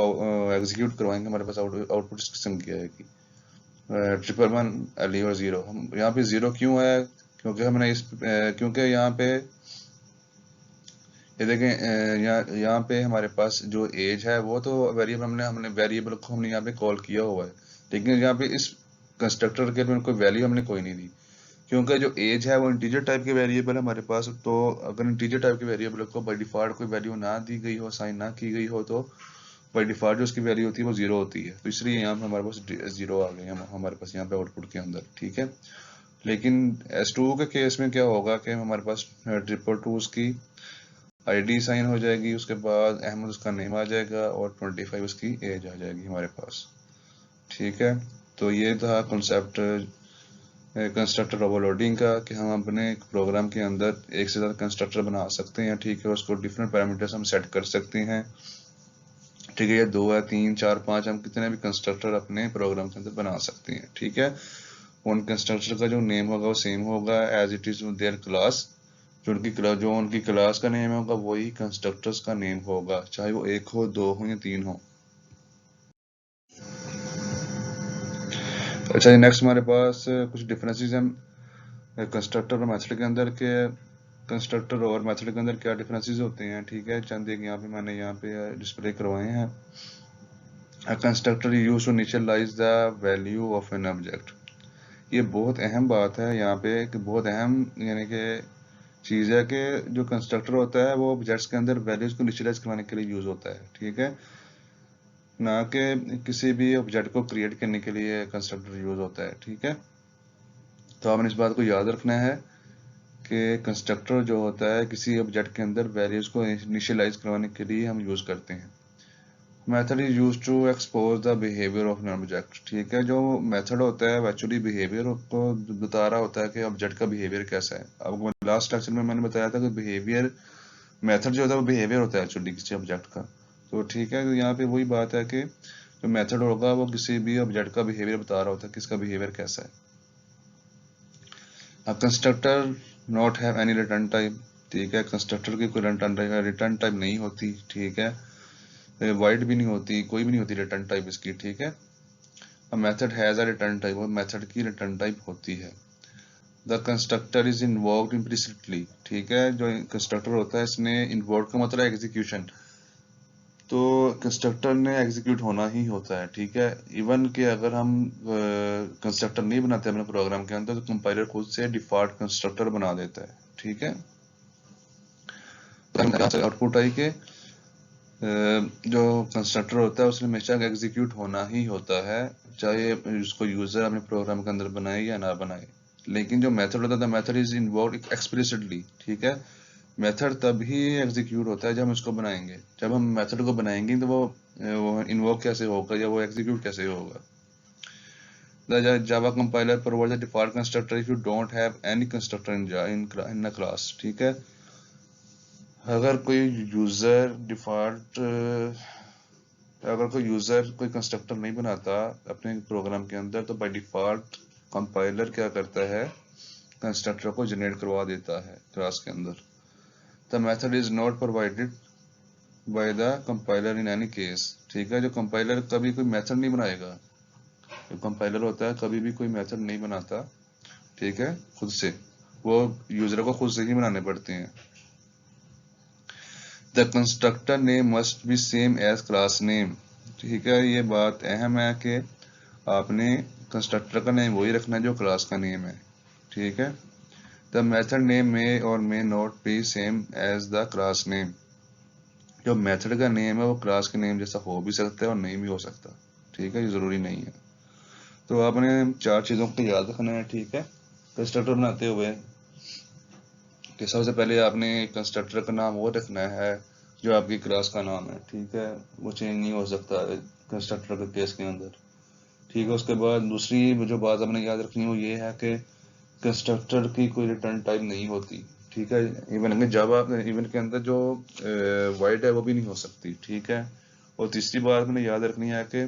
A: एग्जीक्यूट करवाएंगे, हमारे पास आउटपुट इस किस्म की आएगी, 111 अली और 0। हम यहाँ पे 0 क्यों है, क्योंकि हमने क्योंकि यहाँ पे ये देखें, यहाँ पे हमारे पास जो एज है वो तो वेरिएबल हमने वेरिएबल को हमने यहाँ पे कॉल किया हुआ है, लेकिन यहाँ पे इस कंस्ट्रक्टर के लिए कोई वैल्यू हमने कोई नहीं दी, क्योंकि जो एज है वो इंटीजर टाइप के वेरिएबल है हमारे पास। तो अगर इंटीजर टाइप के वेरिएबल को बाय डिफॉल्ट कोई वैल्यू ना दी गई हो, साइन ना की गई हो, तो बाय डिफॉल्ट जो उसकी वैल्यू होती है वो 0 होती है। तो इसलिए यहाँ पे हमारे पास 0 आ गए हमारे पास यहाँ पे आउटपुट के अंदर। ठीक है, लेकिन S2 के केस में क्या होगा कि हमारे पास 222 की आईडी साइन हो जाएगी, उसके बाद अहमद उसका नेम आ जाएगा और 25 उसकी एज आ जाएगी हमारे पास। ठीक है, तो ये था कॉन्सेप्ट कंस्ट्रक्टर ओवरलोडिंग का, कि हम अपने प्रोग्राम के अंदर एक से ज़्यादा कंस्ट्रक्टर बना सकते हैं। ठीक है, उसको डिफरेंट पैरामीटर्स हम सेट कर सकते हैं। ठीक है, ये 2 है, 3, 4, 5, हम कितने भी कंस्ट्रक्टर अपने प्रोग्राम के अंदर बना सकते हैं। ठीक है, उन कंस्ट्रक्टर का जो नेम होगा वो सेम होगा as it is their class. जो उनकी क्लास का नेम होगा वही कंस्ट्रक्टर्स का नेम होगा, चाहे वो 1 हो, 2 हो या 3 हो। अच्छा, नेक्स्ट हमारे पास कुछ डिफरेंसेस हैं कंस्ट्रक्टर और मेथड के अंदर के। कंस्ट्रक्टर और मेथड के अंदर क्या डिफरेंसेस होते हैं। ठीक है, चंद एक यहाँ पे मैंने यहाँ पे डिस्प्ले करवाए हैं। Constructor use to initialise the value of an object. ये बहुत अहम बात है यहाँ पे, कि बहुत अहम यानी कि चीज़ है कि जो कंस्ट्रक्टर होता है वो ऑब्जेक्ट्स के अंदर वैल्यूज को इनिशियलाइज करवाने के लिए यूज होता है। ठीक है, ना कि किसी भी ऑब्जेक्ट को क्रिएट करने के लिए कंस्ट्रक्टर यूज होता है। ठीक है, तो आपने इस बात को याद रखना है कि कंस्ट्रक्टर जो होता है किसी ऑब्जेक्ट के अंदर वैल्यूज को इनिशियलाइज करवाने के लिए हम यूज करते हैं। Method is use to expose the behaviour of an object. ठीक है, जो मेथड होता है वो एक्चुअली बिहेवियर को बता रहा होता है कि ऑब्जेक्ट का बिहेवियर कैसा है। अब लास्ट लेक्चर में मैंने बताया था कि बिहेवियर मेथड जो होता है वो बिहेवियर होता है एक्चुअली किसी ऑब्जेक्ट का। तो ठीक है, तो यहाँ पे वही बात है कि जो मेथड होगा वो किसी भी ऑब्जेक्ट का बिहेवियर बता रहा होता है कि इसका बिहेवियर कैसा है। अब constructor not have any return type. ठीक है, कंस्ट्रक्टर की कोई रिटर्न टाइप नहीं होती। ठीक है, वाइड भी नहीं होती, कोई भी नहीं होती रिटर्न टाइप इसकी। ठीक है, method has a return type, और मेथड की रिटर्न टाइप होती है। The constructor is invoked implicitly. ठीक है, जो कंस्ट्रक्टर होता है इसने इन्वोक्ड का मतलब एग्जीक्यूशन, तो कंस्ट्रक्टर ने एग्जीक्यूट होना ही होता है, ठीक है। इवन कि अगर हम कंस्ट्रक्टर नहीं बनाते अपने प्रोग्राम के अंदर, तो कंपाइलर खुद से डिफॉल्ट कंस्ट्रक्टर बना देता है, ठीक है। तो यहाँ से आउटपुट आई कि जो कंस्ट्रक्टर होता है उसने हमेशा एग्जीक्यूट होना ही होता है, चाहे उसको यूजर अपने प्रोग्राम के अंदर बनाए या ना बनाए। लेकिन जो मेथड होता है, मेथड इज इन्वॉल्व एक्सप्लिसिटली, ठीक है। मेथड तभी एग्जीक्यूट होता है जब हम उसको बनाएंगे। जब हम मेथड को बनाएंगे तो वो इन्वोक कैसे होगा या वो एग्जीक्यूट कैसे होगा। The Java compiler provides a default constructor if you don't have any constructor in a class, ठीक है। अगर कोई यूजर कोई कंस्ट्रक्टर नहीं बनाता अपने प्रोग्राम के अंदर, तो बाय डिफॉल्ट कंपाइलर क्या करता है, कंस्ट्रक्टर को जनरेट करवा देता है क्लास के अंदर। The method is not provided by the compiler in any case, ठीक है। जो कंपाइलर कभी कोई मेथड नहीं बनाएगा, जो कंपाइलर होता है कभी भी कोई मेथड नहीं बनाता, ठीक है, खुद से। वो यूजर को खुद से ही बनाने पड़ते हैं। The constructor name must be same as class name, ठीक है। ये बात अहम है कि आपने कंस्ट्रक्टर का नेम वही रखना है जो क्लास का नेम है, ठीक है। द मेथड नेम मे और may not be same as the class name, जो मेथड का नेम है वो क्लास के नेम जैसा हो भी सकता है और नहीं भी हो सकता, ठीक है। ये जरूरी नहीं है। तो आपने 4 चीजों को याद रखना है, ठीक है, कंस्ट्रक्टर बनाते हुए। कि सबसे पहले आपने कंस्ट्रक्टर का नाम वो रखना है जो आपकी क्लास का नाम है, ठीक है। वो चेंज नहीं हो सकता कंस्ट्रक्टर के केस के अंदर, ठीक है। उसके बाद दूसरी जो बात आपने याद रखनी है वो ये है कि कंस्ट्रक्टर की कोई रिटर्न टाइप नहीं होती, ठीक है। इवन जावा इवन के अंदर जो वाइड है वो भी नहीं हो सकती, ठीक है। और तीसरी बात मैंने याद रखनी है कि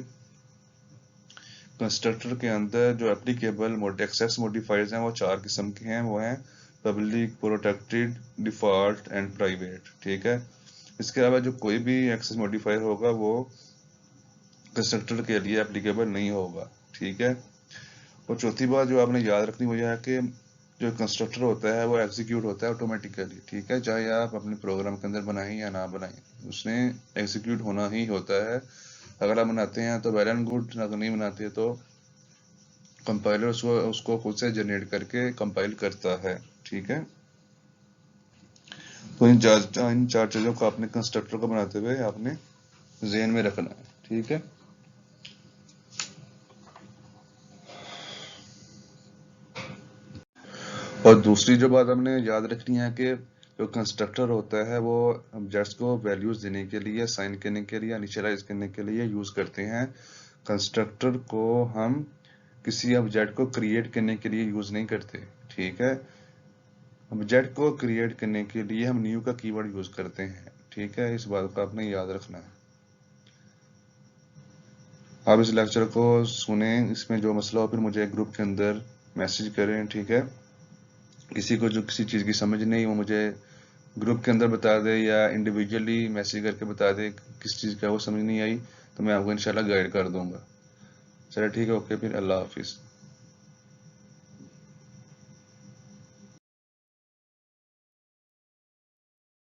A: कंस्ट्रक्टर के अंदर जो एप्लीकेबल एक्सेस मॉडिफायर्स हैं वो 4 किस्म के हैं। वो हैं public, protected, default and private, ठीक है। इसके अलावा जो कोई भी एक्सेस मॉडिफायर होगा वो कंस्ट्रक्टर के लिए एप्लीकेबल नहीं होगा, ठीक है। और चौथी बात जो आपने याद रखनी वो यह है कि जो कंस्ट्रक्टर होता है वो एग्जीक्यूट होता है ऑटोमेटिकली, ठीक है। चाहे आप अपने प्रोग्राम के अंदर बनाएं या ना बनाएं, उसने एग्जीक्यूट होना ही होता है। अगर आप बनाते हैं तो वेल एंड गुड, अगर नहीं बनाते तो कंपाइलर उसको खुद से जनरेट करके कंपाइल करता है, ठीक है। तो इन 4 चीजों को आपने कंस्ट्रक्टर को बनाते हुए आपने ज़हन में रखना है, ठीक है। और दूसरी जो बात हमने याद रखनी है कि जो कंस्ट्रक्टर होता है वो ऑब्जेक्ट्स को वैल्यूज देने के लिए, साइन करने के लिए, इनिशियलाइज करने के लिए यूज करते हैं। कंस्ट्रक्टर को हम किसी ऑब्जेक्ट को क्रिएट करने के लिए यूज नहीं करते, ठीक है। ऑब्जेक्ट को क्रिएट करने के लिए हम न्यू का कीवर्ड यूज करते हैं, ठीक है। इस बात को आपने याद रखना है। आप इस लेक्चर को सुने, इसमें जो मसला हो फिर मुझे ग्रुप के अंदर मैसेज करें, ठीक है। किसी को जो किसी चीज़ की समझ नहीं वो मुझे ग्रुप के अंदर बता दे या इंडिविजुअली मैसेज करके बता दे किस चीज़ का वो समझ नहीं आई, तो मैं आपको इंशाल्लाह गाइड कर दूंगा। चलो ठीक है, ओके, फिर अल्लाह हाफिज़।